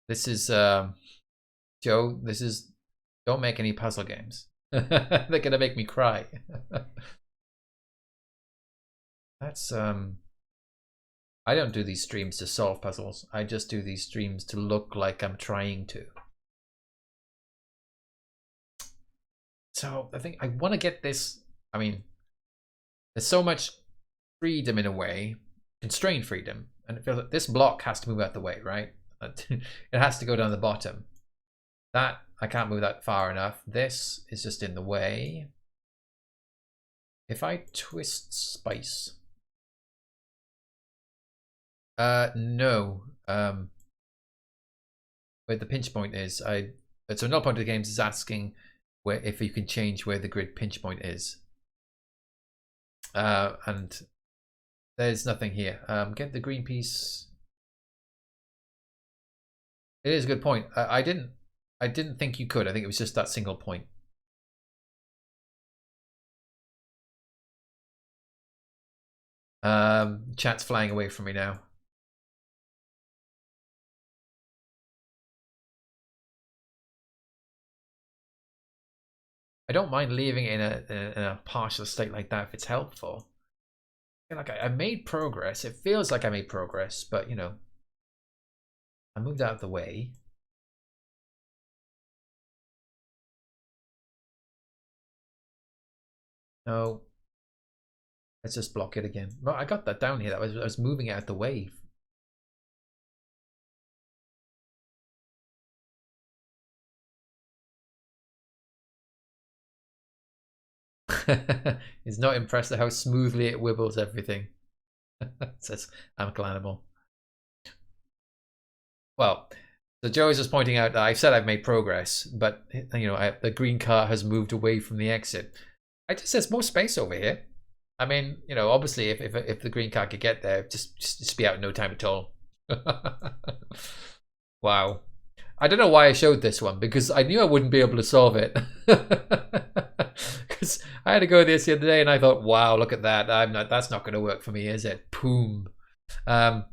This is Joe, this is, don't make any puzzle games. They're gonna make me cry. That's I don't do these streams to solve puzzles. I just do these streams to look like I'm trying to. So I think I want to get this. I mean, there's so much freedom in a way, constrained freedom, and it feels like this block has to move out the way, right? It has to go down the bottom. That, I can't move that far enough. This is just in the way. If I twist spice. No. Where the pinch point is, so no point of the games is asking where if you can change where the grid pinch point is. And there's nothing here. Get the green piece. It is a good point. I didn't think you could. I think it was just that single point. Chat's flying away from me now. I don't mind leaving it in a partial state like that if it's helpful. I feel like I made progress. It feels like I made progress, but you know, I moved out of the way. No. Let's just block it again. Well, I got that down here. I was moving it out of the way. He's not impressed at how smoothly it wibbles everything. Says amicable animal. Well, so Joe is just pointing out that I've said I've made progress, but you know, the green car has moved away from the exit. I just there's more space over here. I mean, you know, obviously, if the green car could get there, just be out in no time at all. Wow. I don't know why I showed this one because I knew I wouldn't be able to solve it. Because I had to go this the other day and I thought, wow, look at that. That's not going to work for me, is it? Boom. But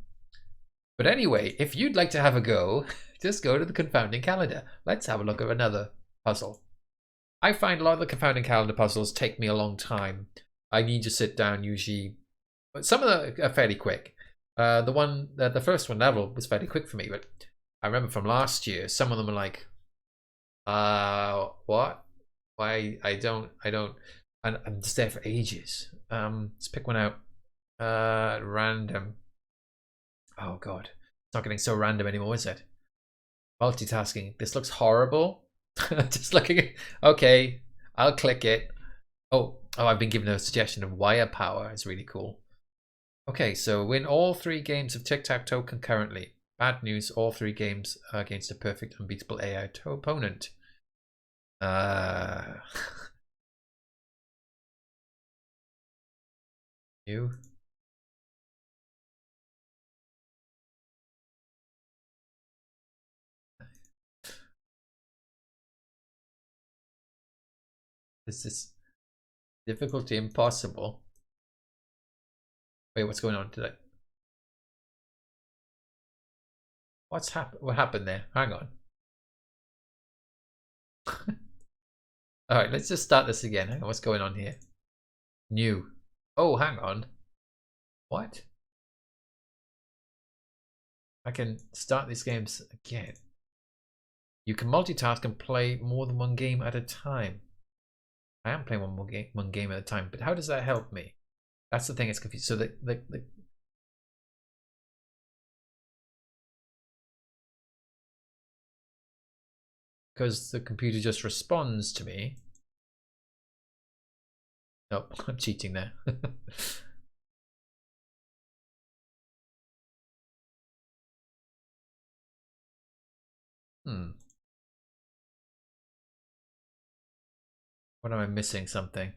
anyway, if you'd like to have a go, just go to the Confounding Calendar. Let's have a look at another puzzle. I find a lot of the Confounding Calendar puzzles take me a long time. I need to sit down usually, but some of them are fairly quick. The first one level was fairly quick for me, but I remember from last year, some of them are like, what? Why? I don't, and I'm just there for ages. Let's pick one out. Random. Oh God, it's not getting so random anymore, is it? Multitasking. This looks horrible. Just looking at, okay, I'll click it. Oh, I've been given a suggestion of wire power. It's really cool. Okay, so win all 3 games of tic-tac-toe concurrently. Bad news, all 3 games are against a perfect unbeatable AI opponent. You. This is difficulty impossible. Wait, what's going on today? What happened there? Hang on. All right, let's just start this again. Hang on, what's going on here? New. Oh, hang on. What? I can start these games again. You can multitask and play more than 1 game at a time. I am playing one game at a time, but how does that help me? That's the thing. It's confusing. So because the computer just responds to me. Nope, I'm cheating there. What am I missing? Something.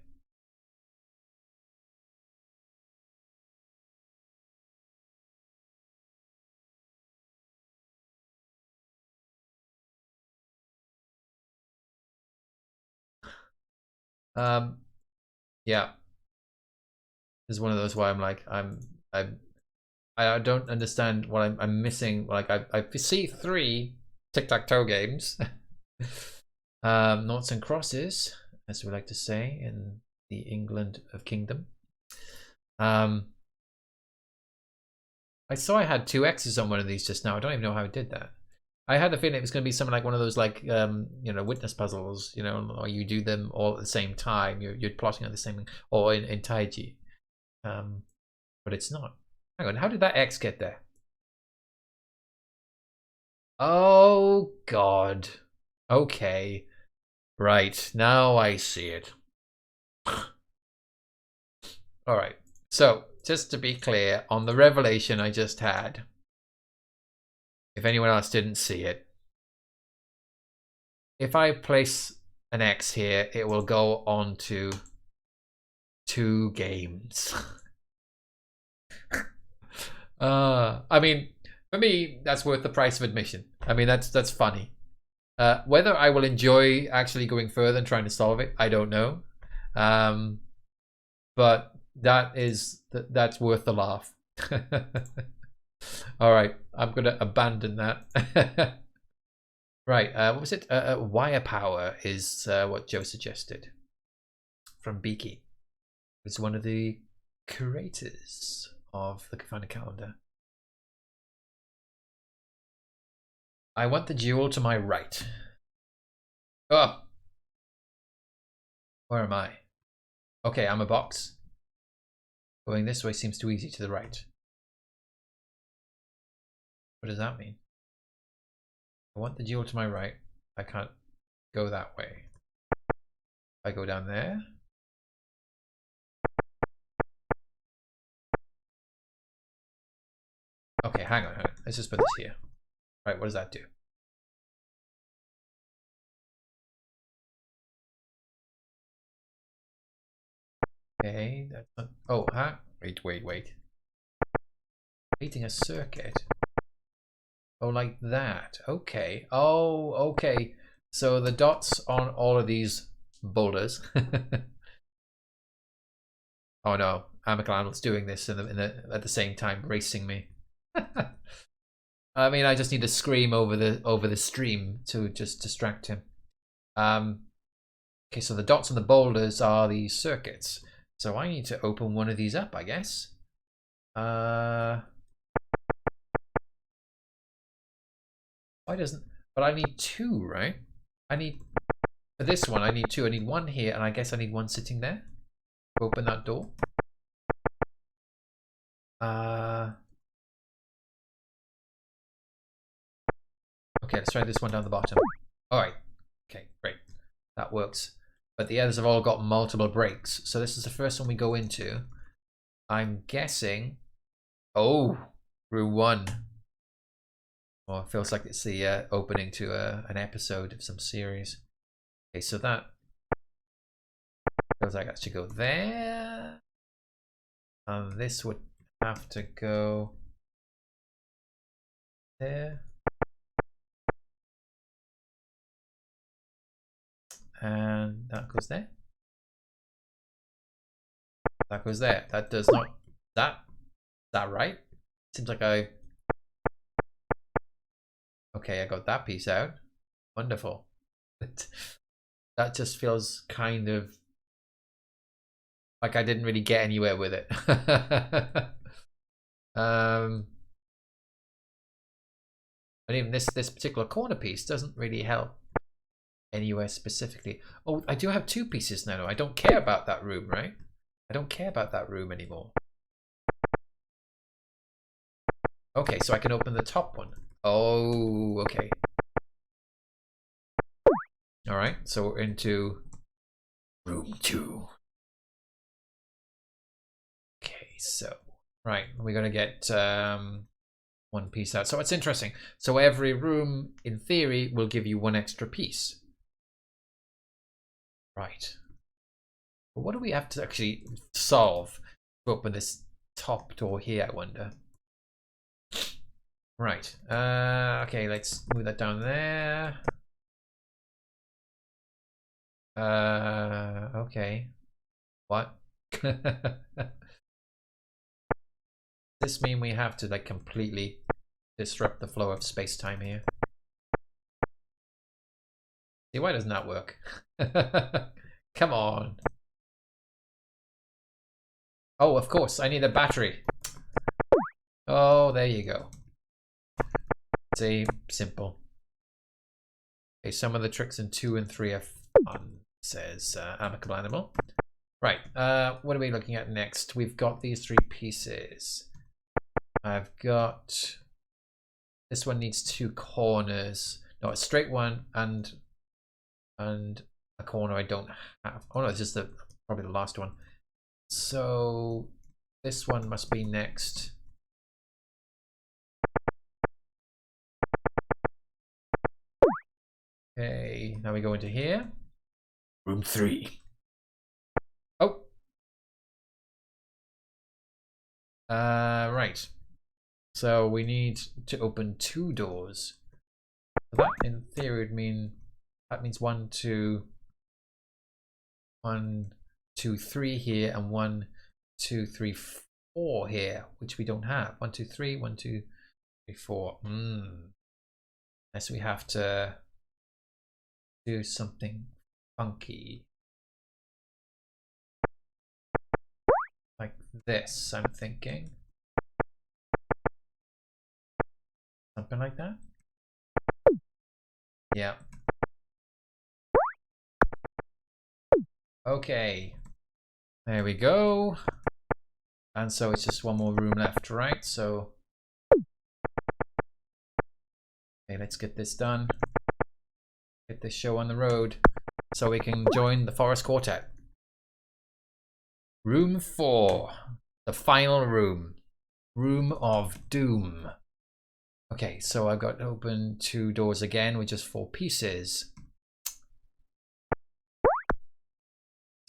Yeah. This is one of those where I'm like, I don't understand what I'm missing. Like I see 3 tic-tac-toe games. Noughts and crosses, as we like to say in the England of Kingdom. I saw I had 2 X's on one of these just now. I don't even know how I did that. I had a feeling it was going to be something like one of those, like, you know, witness puzzles, you know, or you do them all at the same time. You're plotting at the same, or in Taiji. But it's not. Hang on, how did that X get there? Oh, God. Okay. Right, now I see it. Alright, so, just to be clear, on the revelation I just had, if anyone else didn't see it, if I place an X here, it will go on to 2 games. I mean, for me, that's worth the price of admission. I mean, that's funny. Whether I will enjoy actually going further and trying to solve it, I don't know. But that's worth the laugh. All right, I'm gonna abandon that. Right, what was it? Wire power is what Joe suggested from Beaky. It's one of the creators of the Confounding Calendar. I want the jewel to my right. Oh, where am I? Okay, I'm a box. Going this way seems too easy to the right. What does that mean? I want the jewel to my right. I can't go that way. I go down there. Okay, hang on. Let's just put this here. Right, what does that do? Okay, that's not. Oh, huh? Wait. Creating a circuit. Oh, like that. Okay. Oh, okay. So the dots on all of these boulders. Oh no, Amiclandle's doing this at the same time, racing me. I mean, I just need to scream over the stream to just distract him. Okay, so the dots on the boulders are these circuits. So I need to open one of these up, I guess. Why doesn't? But I need 2, right? I need for this one. I need 2. I need 1 here, and I guess I need 1 sitting there. Open that door. Okay, let's try this one down the bottom. All right. Okay, great. That works. But the others have all got multiple breaks. So this is the first one we go into. I'm guessing... Oh, room 1. Oh, it feels like it's the opening to an episode of some series. Okay, so that feels like that should go there. And this would have to go there. And that goes there. That goes there. That does not... Is that right? Seems like I... Okay, I got that piece out. Wonderful. That just feels kind of like I didn't really get anywhere with it. But even this particular corner piece doesn't really help anywhere specifically. Oh, I do have 2 pieces now. I don't care about that room, right? I don't care about that room anymore. Okay, so I can open the top one. Oh, okay. All right, so we're into room 2. Okay, so right, we're gonna get 1 piece out. So it's interesting. So every room, in theory, will give you 1 extra piece. Right. But what do we have to actually solve to open this top door here, I wonder? Right. Okay, let's move that down there. Okay. What? Does this mean we have to like completely disrupt the flow of space-time here? See, why doesn't that work? Come on. Oh, of course, I need a battery. Oh, there you go. See, simple. Okay, some of the tricks in 2 and 3 are fun, says Amicable Animal. Right, what are we looking at next? We've got these 3 pieces. I've got... This one needs 2 corners. No, a straight one and a corner I don't have. Oh no, it's just probably the last one. So this one must be next. Okay, now we go into here. Room 3. Oh. Right. So we need to open 2 doors. That in theory would mean that means 1, 2, 3 here, and 1, 2, 3, 4 here, which we don't have. 1, 2, 3, 1, 2, 3, 4. Unless we have to do something funky. Like this, I'm thinking. Something like that? Yeah. Okay. There we go. And so it's just 1 more room left, right? So... Okay, let's get this done. Get this show on the road so we can join the Forest Quartet. Room 4. The final room. Room of Doom. Okay, so I've got to open 2 doors again with just 4 pieces.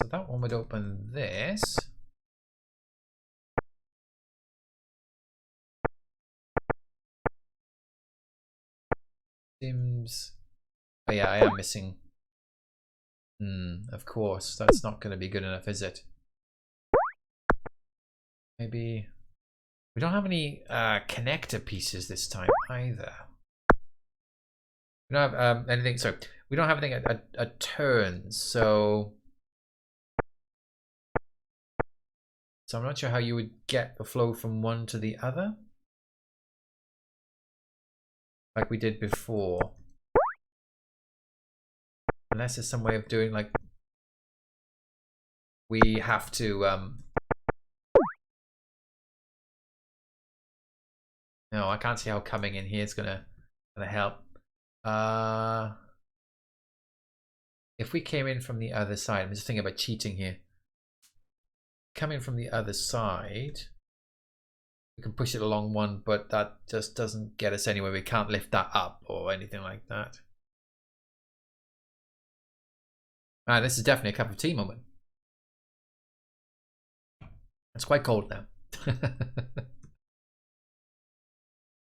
So that one would open this. Seems... Oh yeah, I am missing. Of course, that's not going to be good enough, is it? Maybe... We don't have any connector pieces this time either. We don't have anything, sorry. We don't have anything at turns, so... So I'm not sure how you would get the flow from one to the other. Like we did before. Unless there's some way of doing like... We have to... No, I can't see how coming in here is gonna help. If we came in from the other side, I'm just thinking about cheating here. Coming from the other side, we can push it along one, but that just doesn't get us anywhere. We can't lift that up or anything like that. This is definitely a cup of tea moment. It's quite cold now.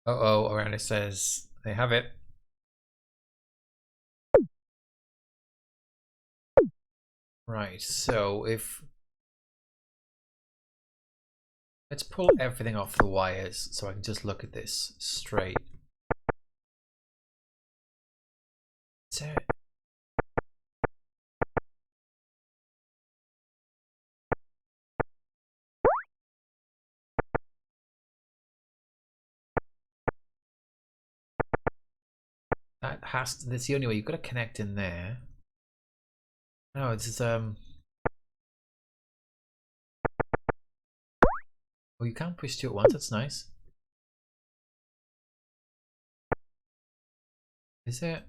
Uh-oh, around it says they have it. Right, so if... let's pull everything off the wires so I can just look at this straight. Is there... that has to... that's the only way. You've got to connect in there. No, it's just... oh, you can't push two at once. That's nice. Is there...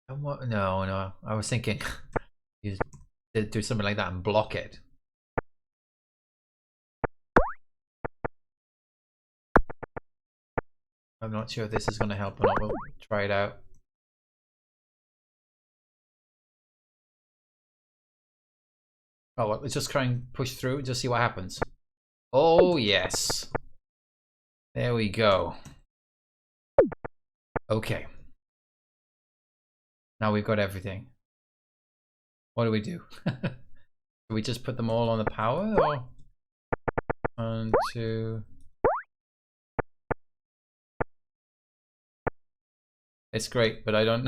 no. I was thinking you do something like that and block it. I'm not sure if this is going to help or not. We'll try it out. Oh, well, let's just try and push through and just see what happens. Oh, yes. There we go. Okay. Now we've got everything. What do we do? Do we just put them all on the power? Or 1, 2... It's great, but I don't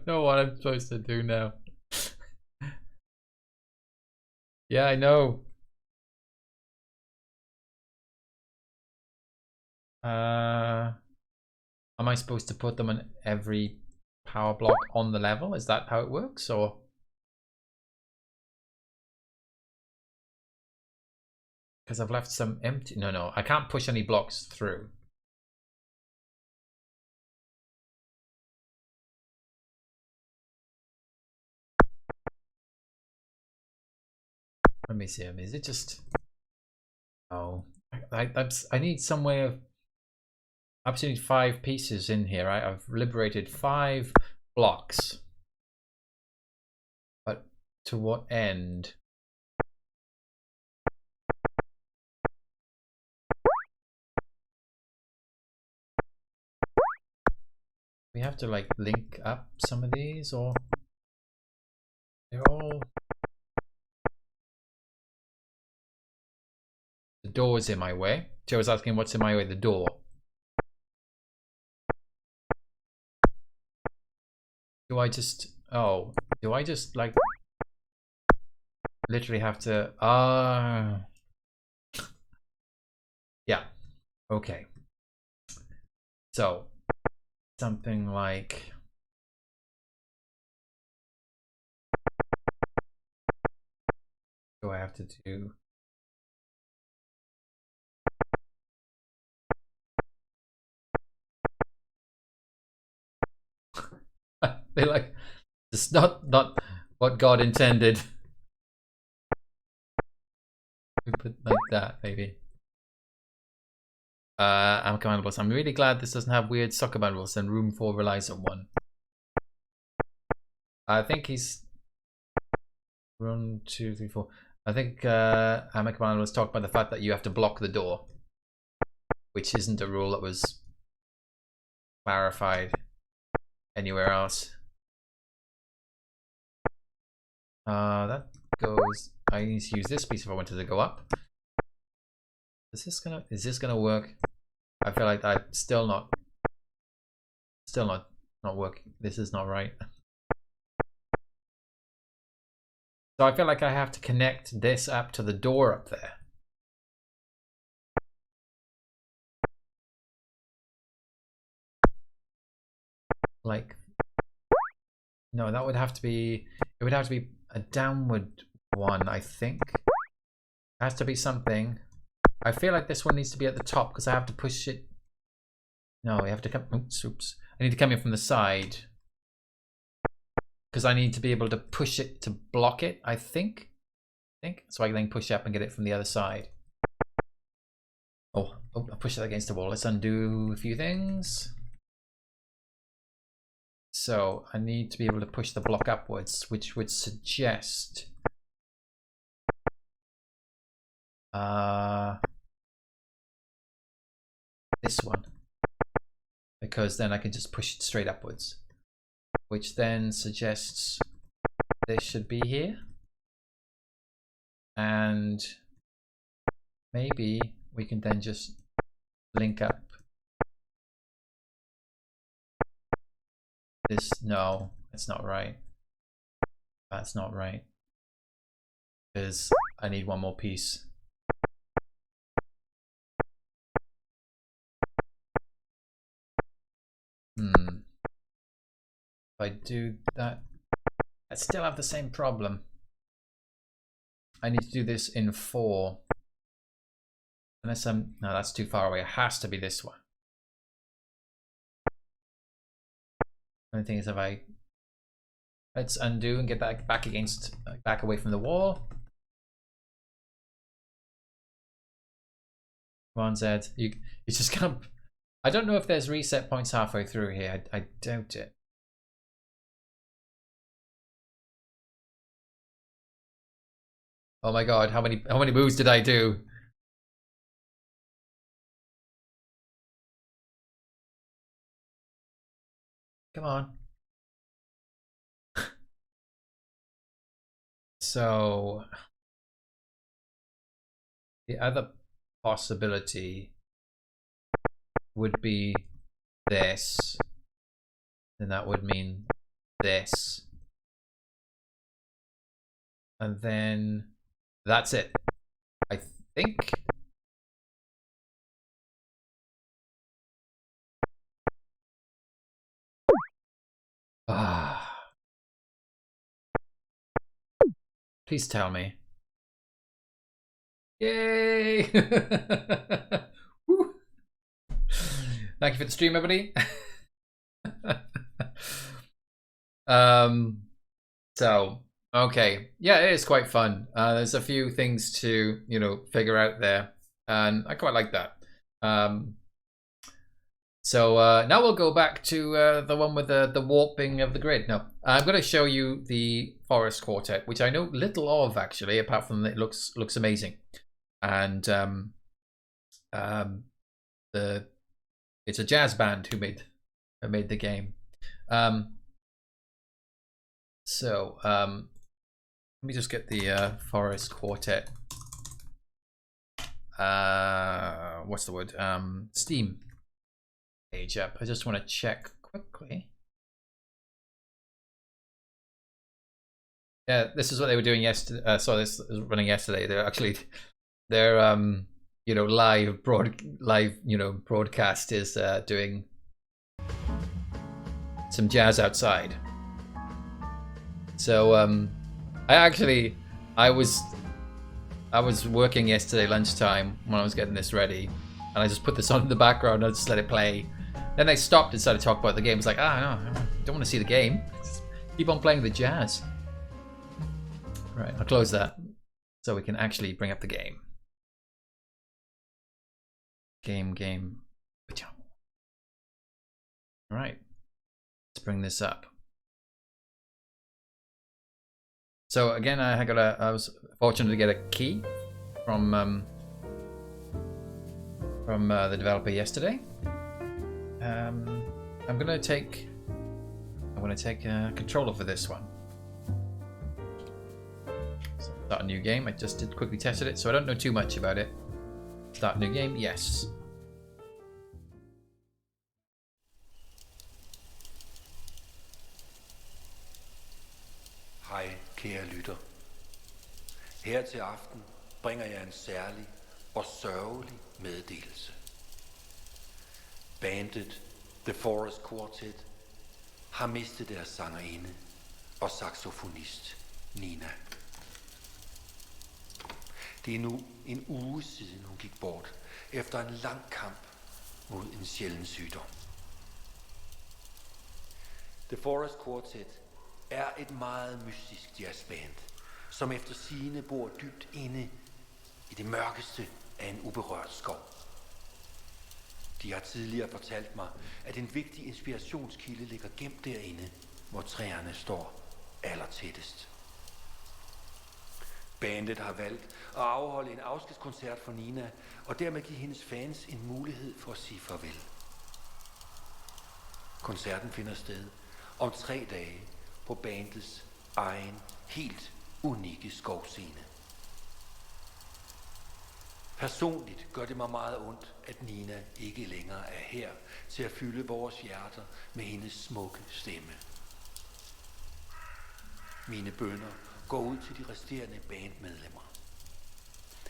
know what I'm supposed to do now. Yeah, I know. Am I supposed to put them on every power block on the level? Is that how it works, or? Because I've left some empty. No, I can't push any blocks through. Let me see. Is it just... oh, I need some way of... I absolutely need 5 pieces in here. Right? I've liberated 5 blocks. But to what end? We have to like link up some of these, or they're all... the door is in my way. Joe was asking what's in my way. The door. Do I just... oh, do I just like literally have to... yeah. Okay. So something like... do I have to do... they're like, it's not what God intended. We put like that, maybe. I'm commandables. I'm really glad this doesn't have weird soccer commandables and room 4 relies on one. I think he's 1, 2, 3, 4. I think I'm commandables talk about the fact that you have to block the door, which isn't a rule that was clarified anywhere else. That goes... I need to use this piece if I wanted to go up. Is this gonna work? I feel like I'm still not working. This is not right. So I feel like I have to connect this up to the door up there. Like, no, that would have to be... it would have to be a downward one, I think. It has to be something I feel like this one needs to be at the top because I have to push it. No, you have to come. Oops. I need to come in from the side because I need to be able to push it to block it. I think. So I can then push up and get it from the other side. Oh, I pushed that against the wall. Let's undo a few things. So I need to be able to push the block upwards, which would suggest this one, because then I can just push it straight upwards, which then suggests this should be here, and maybe we can then just link up this. No, that's not right. That's not right, because I need one more piece. If I do that, I still have the same problem. I need to do this in 4. Unless I'm... No, that's too far away. It has to be this one. The only thing is, if I... Let's undo and get that back against... back away from the wall. Come on, Zed. You just can't... I don't know if there's reset points halfway through here. I doubt it. Oh my god, how many moves did I do? Come on. So the other possibility would be this. Then that would mean this. And then that's it, I think. Please tell me. Yay! Woo. Thank you for the stream, everybody. So, okay. Yeah, it is quite fun. There's a few things to, you know, figure out there. And I quite like that. So now we'll go back to the one with the warping of the grid. No, I'm going to show you the Forest Quartet, which I know little of actually, apart from that it looks amazing, and it's a jazz band who made the game. So let me just get the Forest Quartet. What's the word? Steam page up. I just want to check quickly. Yeah, this is what they were doing yesterday. So this was running yesterday. They're you know, live broadcast is doing some jazz outside. So I was working yesterday lunchtime when I was getting this ready, and I just put this on in the background and I just let it play. Then they stopped and started talking about the game. It's like, no, I don't want to see the game. Keep on playing the jazz. Right, I'll close that so we can actually bring up the game. Game. All right, let's bring this up. So again, I was fortunate to get a key from the developer yesterday. I'm gonna take controller for this one. So start a new game. I just quickly tested it, so I don't know too much about it. Start a new game, yes. Hej kære lytter. Her til aften bringer jeg en særlig og sørgelig meddelelse. Bandet The Forest Quartet har mistet deres sangerinde og saxofonist Nina. Det er nu en uge siden hun gik bort, efter en lang kamp mod en sjælden sygdom. The Forest Quartet er et meget mystisk jazzband, som efter sigende bor dybt inde i det mørkeste af en uberørt skov. De har tidligere fortalt mig, at en vigtig inspirationskilde ligger gemt derinde, hvor træerne står allertættest. Bandet har valgt at afholde en afskedskoncert for Nina, og dermed give hendes fans en mulighed for at sige farvel. Koncerten finder sted om 3 dage på bandets egen, helt unikke skovscene. Personligt gør det mig meget ondt, at Nina ikke længere er her til at fylde vores hjerter med hendes smukke stemme. Mine bønner går ud til de resterende bandmedlemmer.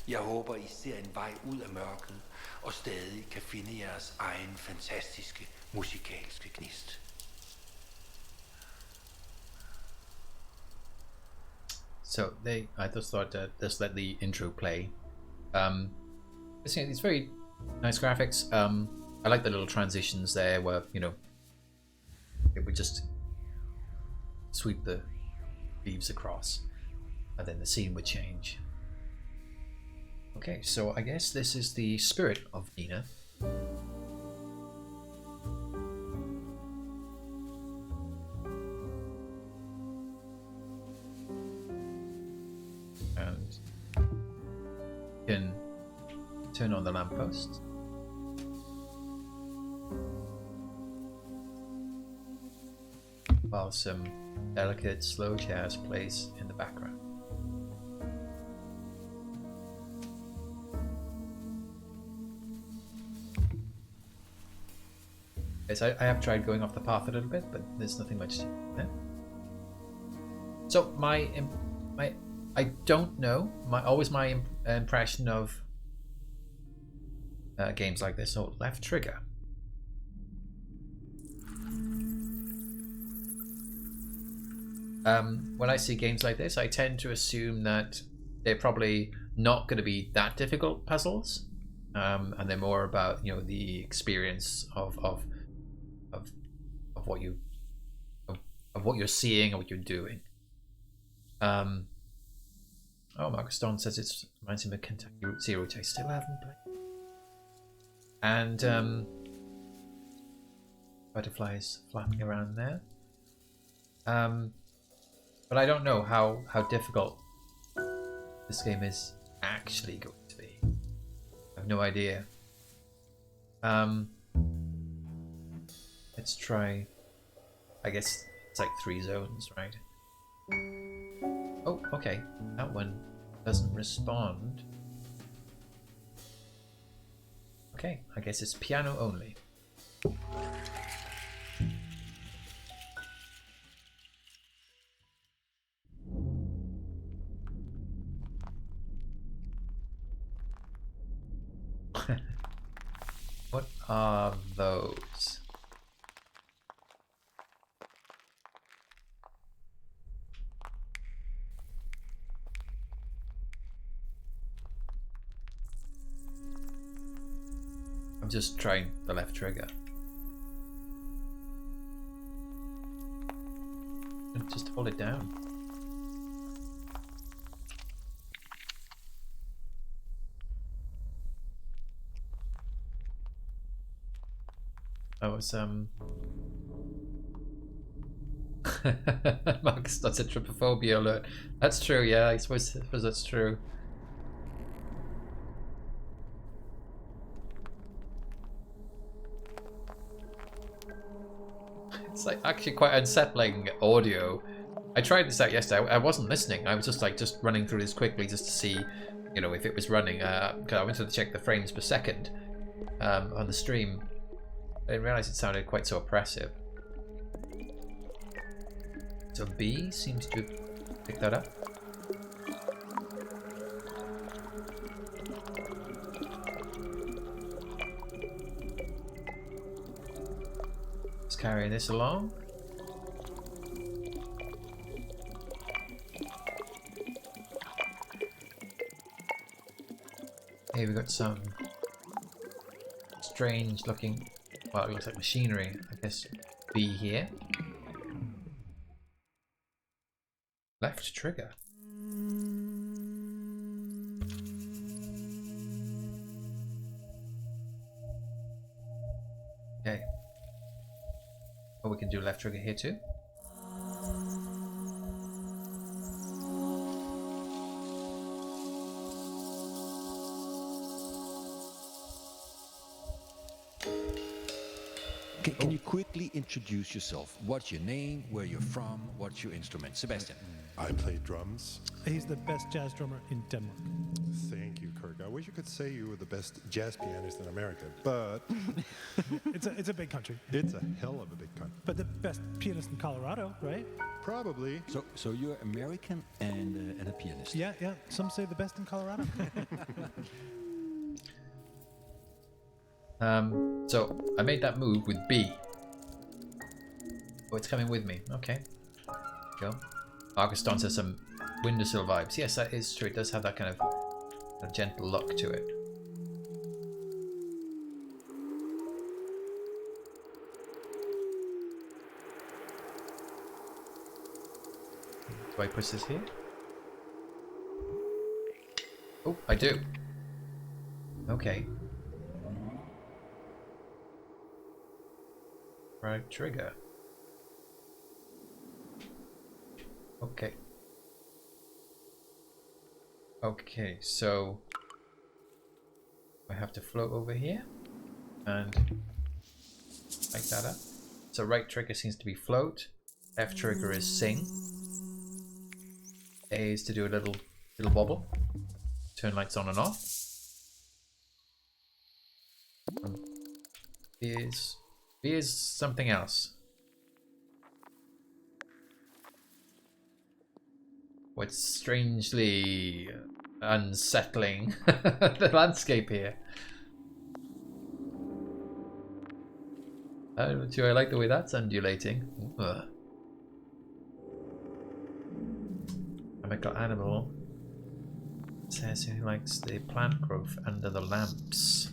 Jeg håber, I ser en vej ud af mørket og stadig kan finde jeres egen fantastiske musikalske gnist. So I just thought just let the intro play. It's very nice graphics. I like the little transitions there where, you know, it would just sweep the leaves across and then the scene would change. Okay, so I guess this is the spirit of Nina. And you can turn on the lamppost. While some delicate slow jazz plays in the background. Yes, I have tried going off the path a little bit, but there's nothing much to there. So I don't know. My impression of games like this. So left trigger. When I see games like this, I tend to assume that they're probably not going to be that difficult puzzles, and they're more about, you know, the experience of what you're seeing and what you're doing. Oh, Marcus Stone says it reminds him of Kentucky Route Zero, which I still haven't played. And butterflies flapping around there. But I don't know how difficult this game is actually going to be. I have no idea. Let's try. I guess it's like 3 zones, right? Oh, okay. That one doesn't respond. Okay, I guess it's piano only. What are those? I'm just trying the left trigger. And just hold it down. I was Marcus, that's a trypophobia alert. That's true, yeah, I suppose that's true. It's like actually quite unsettling audio. I tried this out yesterday. I wasn't listening. I was just running through this quickly just to see, you know, if it was running. Because I wanted to check the frames per second on the stream. I didn't realize it sounded quite so oppressive. So B seems to pick that up. Let's carry this along. Here we got some strange looking, well, it looks like machinery. I guess B here. Left trigger. Okay. Well, we can do left trigger here too. Can you quickly introduce yourself? What's your name? Where you're from? What's your instrument? Sebastian. I play drums. He's the best jazz drummer in Denmark. Thank you, Kirk. I wish you could say you were the best jazz pianist in America, but It's a big country, it's a hell of a big country. but the best pianist in Colorado, right? Probably. So you're American and a pianist. Yeah, yeah. Some say the best in Colorado. So I made that move with B. Oh, it's coming with me. Okay. Go. Marcus Don says some windowsill vibes. Yes, that is true. It does have that kind of a gentle look to it. Do I push this here? Oh, I do. Okay. Right trigger. Okay. Okay, so I have to float over here and like that up. So right trigger seems to be float. F trigger is sing. A is to do a little wobble. Turn lights on and off. B is something else. What's strangely unsettling the landscape here. Do I like the way that's undulating? Chemical animal says he likes the plant growth under the lamps.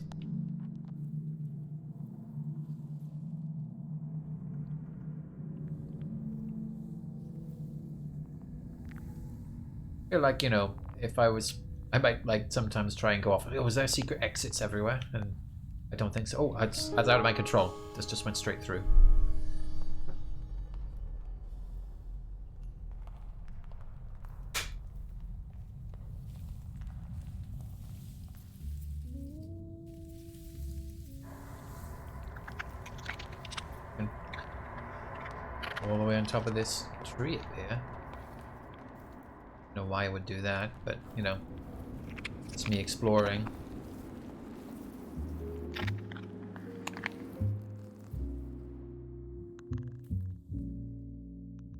I feel like, you know, if I might like sometimes try and go off. Oh, was there secret exits everywhere? And I don't think so. Oh, that's out of my control. This just went straight through. And all the way on top of this tree up here. I don't know why I would do that, but you know, it's me exploring.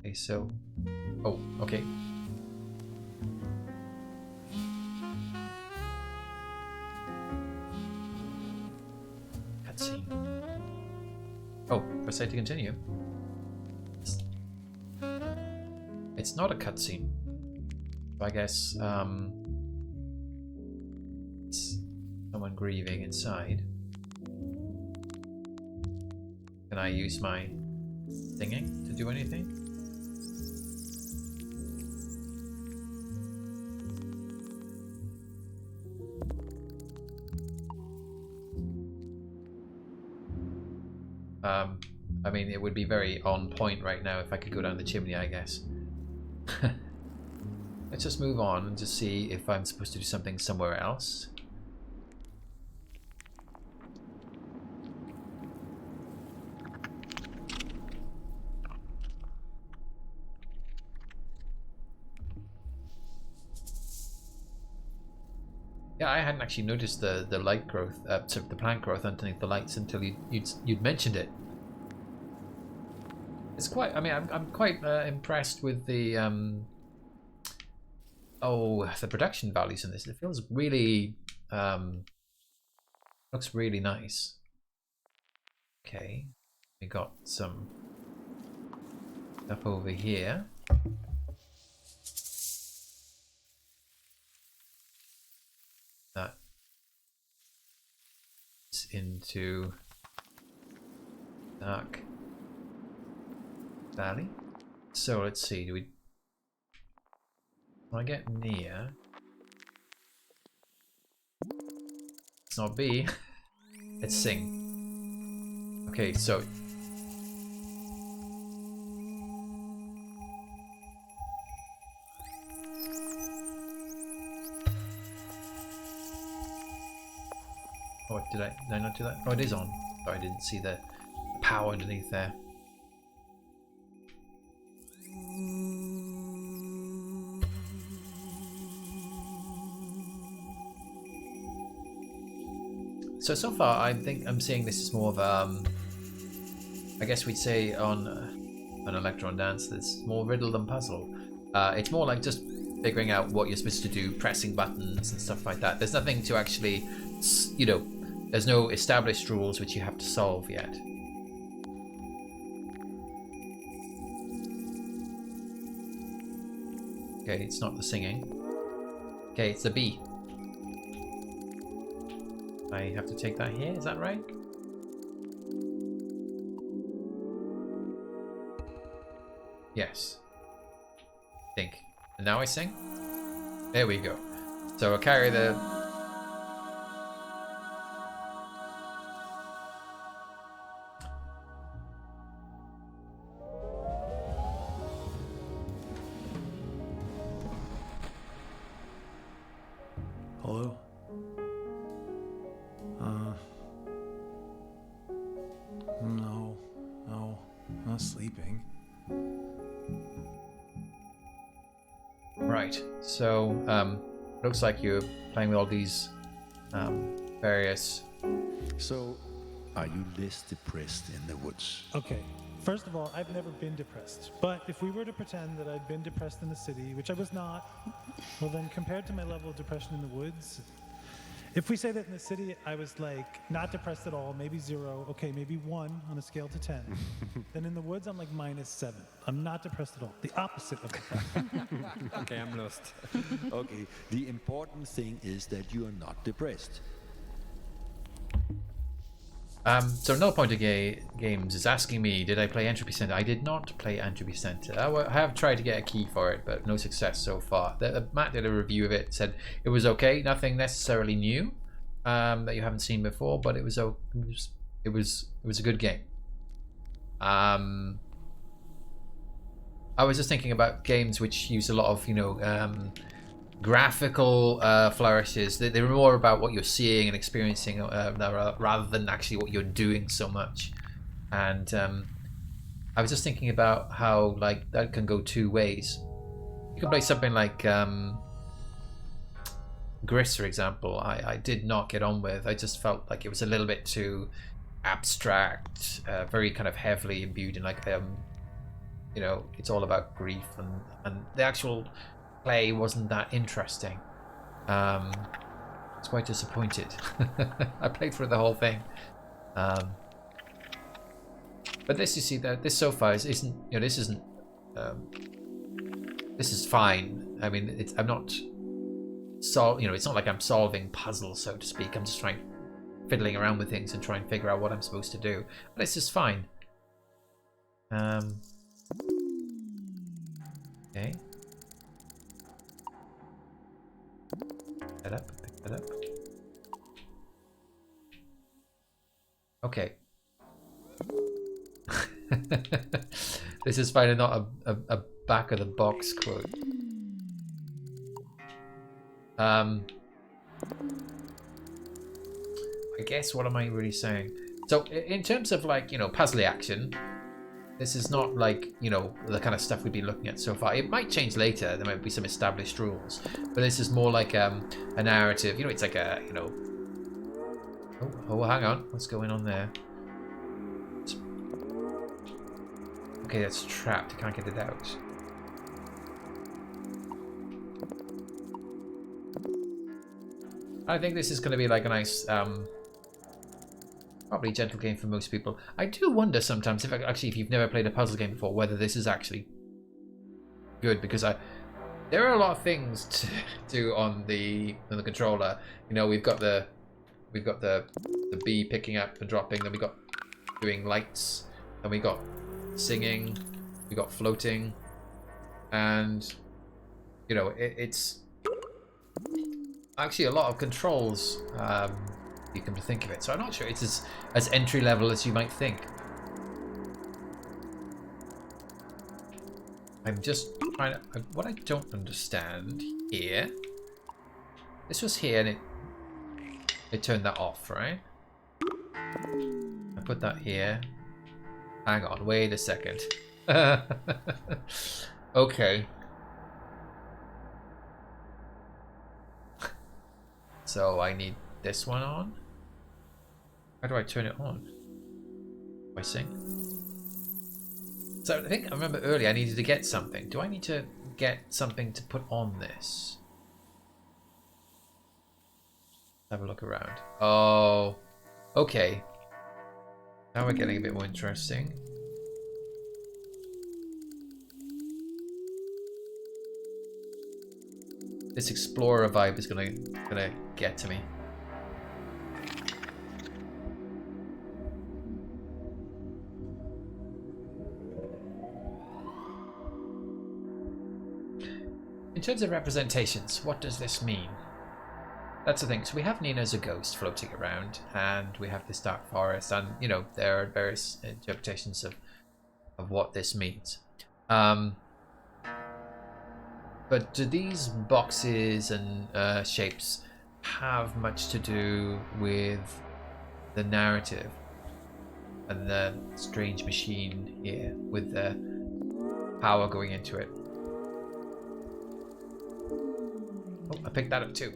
Okay, so, oh, okay. Cutscene. Oh, press A to continue. It's not a cutscene. I guess it's someone grieving inside. Can I use my singing to do anything? I mean, it would be very on point right now if I could go down the chimney, I guess. Let's just move on and just see if I'm supposed to do something somewhere else. Yeah, I hadn't actually noticed the light growth, the plant growth underneath the lights until you'd mentioned it. It's quite. I mean, I'm quite impressed with the the production values in this. It feels really looks really nice. Okay, we got some stuff over here. That into Dark Valley. So let's see, do we... When I get near... It's not B. Let's sing. Okay, so... Oh, did I not do that? Oh, it is on. Sorry, I didn't see the power underneath there. So far, I think I'm seeing this is more of I guess we'd say on an Electron Dance that's more riddle than puzzle. It's more like just figuring out what you're supposed to do, pressing buttons and stuff like that. There's nothing to actually, you know, there's no established rules which you have to solve yet. Okay, it's not the singing. Okay, it's the B. I have to take that here, is that right? Yes. I think. And now I sing? There we go. So I'll carry the... Hello? No, not sleeping. Right, so looks like you're playing with all these various... So, are you less depressed in the woods? Okay. First of all, I've never been depressed. But if we were to pretend that I'd been depressed in the city, which I was not, well then compared to my level of depression in the woods, if we say that in the city I was like not depressed at all, maybe 0, okay, maybe 1 on a scale to 10, then in the woods I'm like -7. I'm not depressed at all. The opposite of depressed. Okay, I'm lost. Okay, the important thing is that you are not depressed. So No Pointer Games is asking me, did I play Entropy Center? I did not play Entropy Center. I have tried to get a key for it, but no success so far. Matt did a review of it, said it was okay, nothing necessarily new that you haven't seen before, but it was a good game. I was just thinking about games which use a lot of, you know, graphical flourishes. They were more about what you're seeing and experiencing rather than actually what you're doing so much. And I was just thinking about how like that can go two ways. You can play something like Gris, for example. I did not get on with. I just felt like it was a little bit too abstract, very kind of heavily imbued in like you know, it's all about grief, and the actual play wasn't that interesting. I was quite disappointed. I played through the whole thing, but this, you see, that this so far isn't, you know, this isn't. This is fine. I mean, I'm not you know, it's not like I'm solving puzzles, so to speak. I'm just fiddling around with things and trying to figure out what I'm supposed to do. But this is fine. Okay. Pick that up, pick that up. Okay. This is finally not a back of the box quote. I guess, what am I really saying? So in terms of like, you know, puzzly action, this is not like, you know, the kind of stuff we've been looking at so far. It might change later. There might be some established rules, but this is more like a narrative. You know, it's like a, you know. Oh, hang on. What's going on there? Okay, that's trapped. I can't get it out. I think this is going to be like a nice, probably gentle game for most people. I do wonder sometimes if you've never played a puzzle game before, whether this is actually good, because there are a lot of things to do on the controller. You know, we've got the the bee picking up and dropping. Then we got doing lights. Then we got singing. We got floating. And, you know, it's actually a lot of controls, you come to think of it. So I'm not sure it's as entry level as you might think. I'm just trying to... What I don't understand here... This was here and it turned that off, right? I put that here. Hang on, wait a second. Okay. So I need this one on. How do I turn it on? Do I sing? So I think I remember earlier I needed to get something. Do I need to get something to put on this? Have a look around. Oh, okay. Now we're getting a bit more interesting. This explorer vibe is gonna get to me. In terms of representations, what does this mean? That's the thing. So we have Nina as a ghost floating around, and we have this dark forest, and you know there are various interpretations of what this means. But do these boxes and shapes have much to do with the narrative and the strange machine here with the power going into it? Oh, I picked that up too.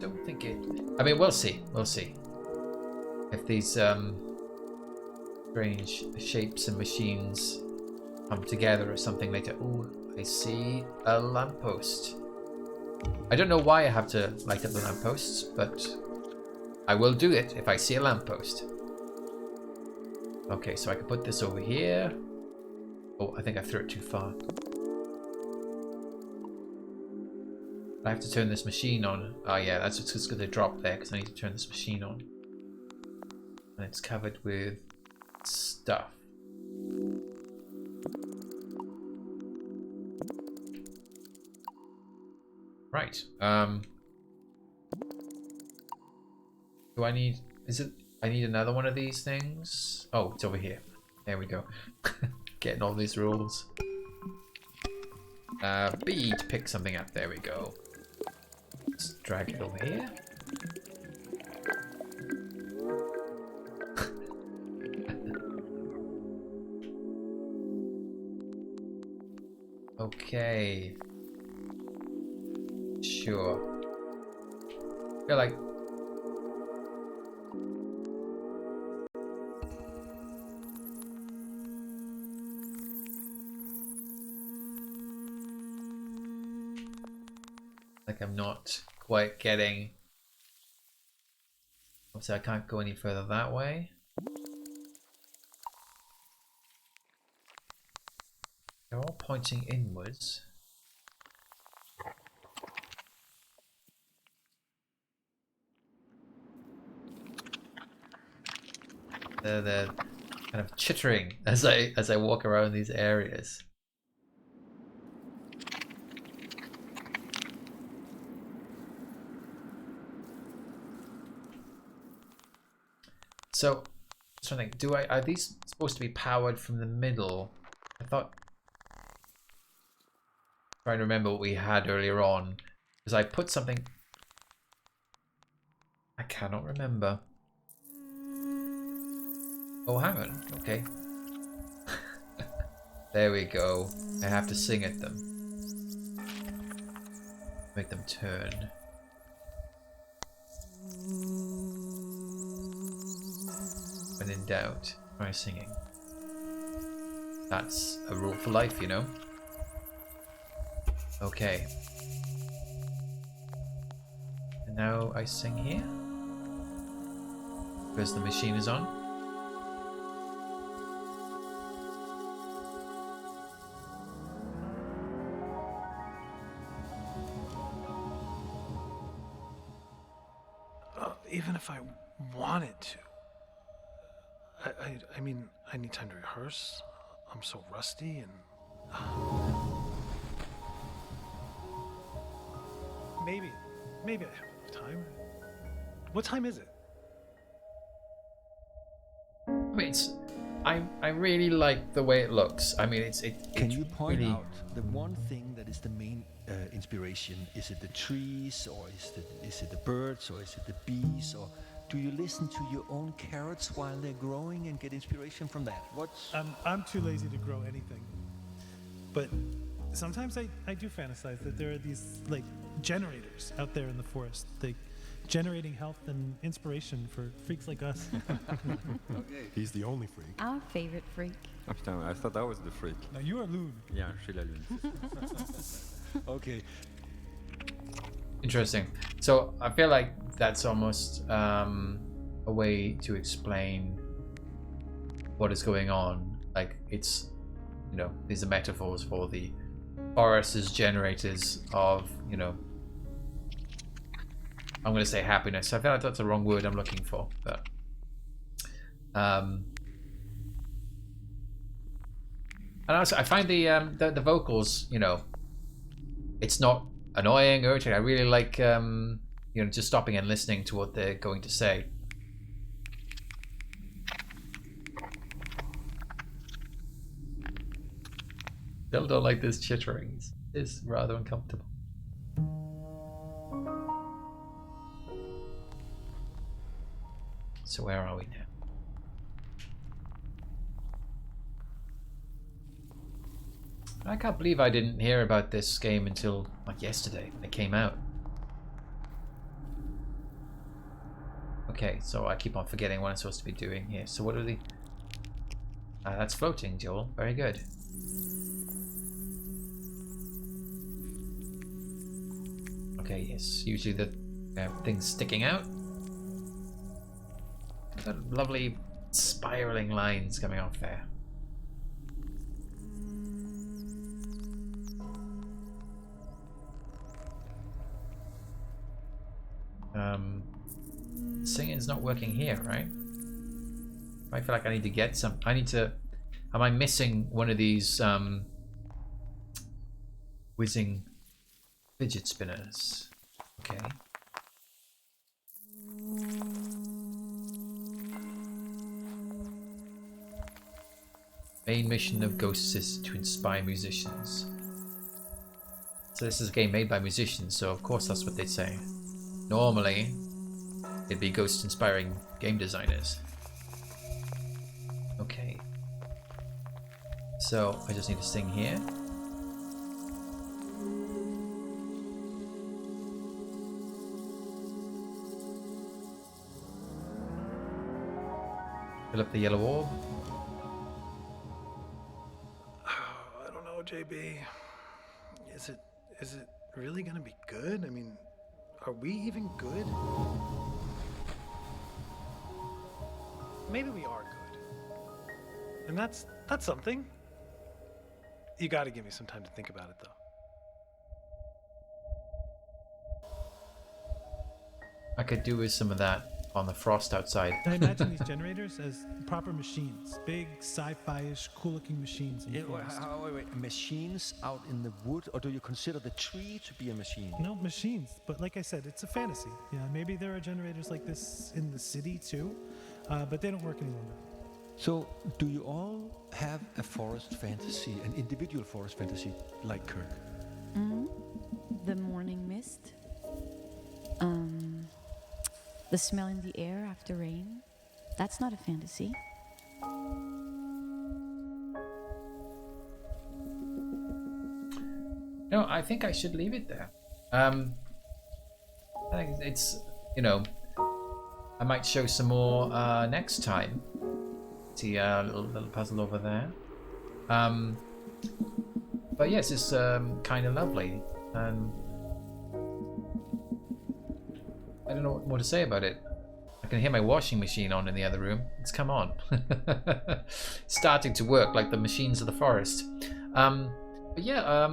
Don't think it... I mean, we'll see. We'll see. If these strange shapes and machines come together or something later. Oh, I see a lamppost. I don't know why I have to light up the lampposts, but I will do it if I see a lamppost. Okay, so I can put this over here. Oh, I think I threw it too far. I have to turn this machine on. Oh yeah, that's just going to drop there because I need to turn this machine on. And it's covered with stuff. Right. Do I need... Is it... I need another one of these things? Oh, it's over here. There we go. Getting all these rules. B to pick something up. There we go. Let's drag it over here. Okay. Sure. I feel like... I'm not quite getting... Obviously I can't go any further that way. They're all pointing inwards. They're kind of chittering as I walk around these areas. So, just trying to think, are these supposed to be powered from the middle? I thought, trying to remember what we had earlier on, because I put something. I cannot remember. Oh, hang on. Okay. There we go. I have to sing at them. Make them turn. When in doubt, try singing. That's a rule for life, you know? Okay. And now I sing here. Because the machine is on. even if I wanted to. I mean, I need time to rehearse. I'm so rusty and... Maybe I have enough time. What time is it? I mean, I really like the way it looks. I mean, Can you point really... out the one thing that is the main inspiration? Is it the trees, or is it the birds, or is it the bees, or do you listen to your own carrots while they're growing and get inspiration from that? What's I'm too lazy to grow anything. But sometimes I do fantasize that there are these like generators out there in the forest, like generating health and inspiration for freaks like us. He's the only freak. Our favorite freak. Oh, putain, I thought that was the freak. Now you are loon. Yeah, je suis la lune. okay? Interesting. So I feel like that's almost a way to explain what is going on. Like it's, you know, these are metaphors for the forest as generators of, you know, I'm going to say happiness. I feel like that's the wrong word I'm looking for, but and also I find the vocals, you know, it's not annoying or irritating. I really like you know, just stopping and listening to what they're going to say. Still don't like this chittering. It's rather uncomfortable. So where are we now? I can't believe I didn't hear about this game until like yesterday when it came out. Okay, so I keep on forgetting what I'm supposed to be doing here. So what are the... that's floating, Joel. Very good. Okay, yes. Usually the thing's sticking out. Got lovely spiraling lines coming off there. Singing's not working here, right? I feel like I need to get some. I need to. Am I missing one of these whizzing fidget spinners? Okay. Main mission of Ghosts is to inspire musicians. So this is a game made by musicians, so of course that's what they'd say. Normally, it'd be ghost inspiring game designers. Okay. So I just need to sing here. Fill up the yellow orb. I don't know, JB. Is it really gonna be good? I mean, are we even good? Maybe we are good. And that's something. You gotta give me some time to think about it, though. I could do with some of that on the frost outside. I imagine these generators as proper machines. Big, sci-fi-ish, cool-looking machines in the forest. Wait. Machines out in the wood, or do you consider the tree to be a machine? No, machines. But like I said, it's a fantasy. Yeah, maybe there are generators like this in the city, too. But they don't work any longer. So, do you all have a forest fantasy, an individual forest fantasy, like Kirk? The morning mist. The smell in the air after rain. That's not a fantasy. No, I think I should leave it there. I think it's, you know, I might show some more next time. See a little puzzle over there. But yes, it's kind of lovely. I don't know what more to say about it. I can hear my washing machine on in the other room. It's come on. Starting to work like the machines of the forest. But yeah,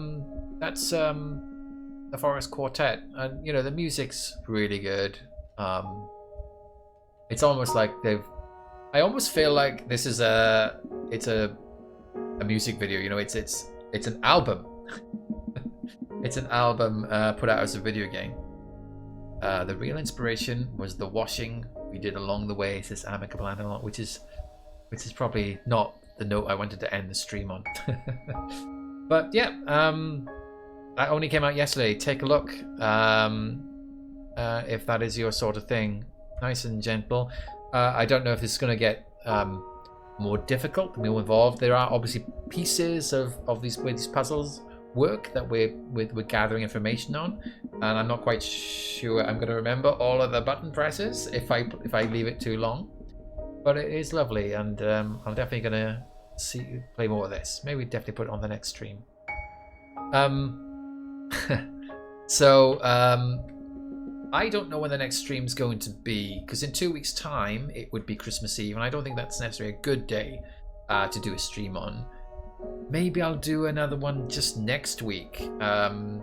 that's the Forest Quartet. And, you know, the music's really good. It's almost like they've. I almost feel like this is a music video. You know, it's an album. It's an album put out as a video game. The real inspiration was the washing we did along the way, says Amicable Analog, which is probably not the note I wanted to end the stream on. But yeah, that only came out yesterday. Take a look if that is your sort of thing. Nice and gentle. I don't know if this is going to get more difficult, more involved. There are obviously pieces of these where these puzzles work that we're gathering information on, and I'm not quite sure I'm going to remember all of the button presses if I leave it too long. But it is lovely, and I'm definitely going to play more of this. Maybe definitely put it on the next stream. So I don't know when the next stream's going to be, because in 2 weeks' time it would be Christmas Eve, and I don't think that's necessarily a good day to do a stream on. Maybe I'll do another one just next week, to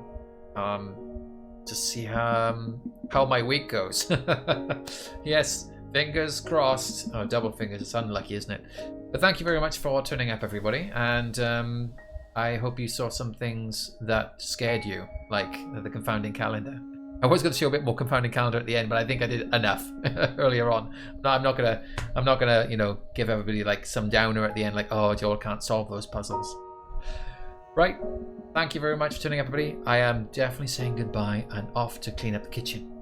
see how my week goes. Yes, fingers crossed. Oh, double fingers. It's unlucky, isn't it? But thank you very much for turning up, everybody, and I hope you saw some things that scared you, like the Confounding Calendar. I was going to show a bit more Confounding Calendar at the end, but I think I did enough earlier on. No, I'm not gonna, you know, give everybody like some downer at the end, like, oh, Joel can't solve those puzzles. Right. Thank you very much for tuning up, everybody. I am definitely saying goodbye and off to clean up the kitchen.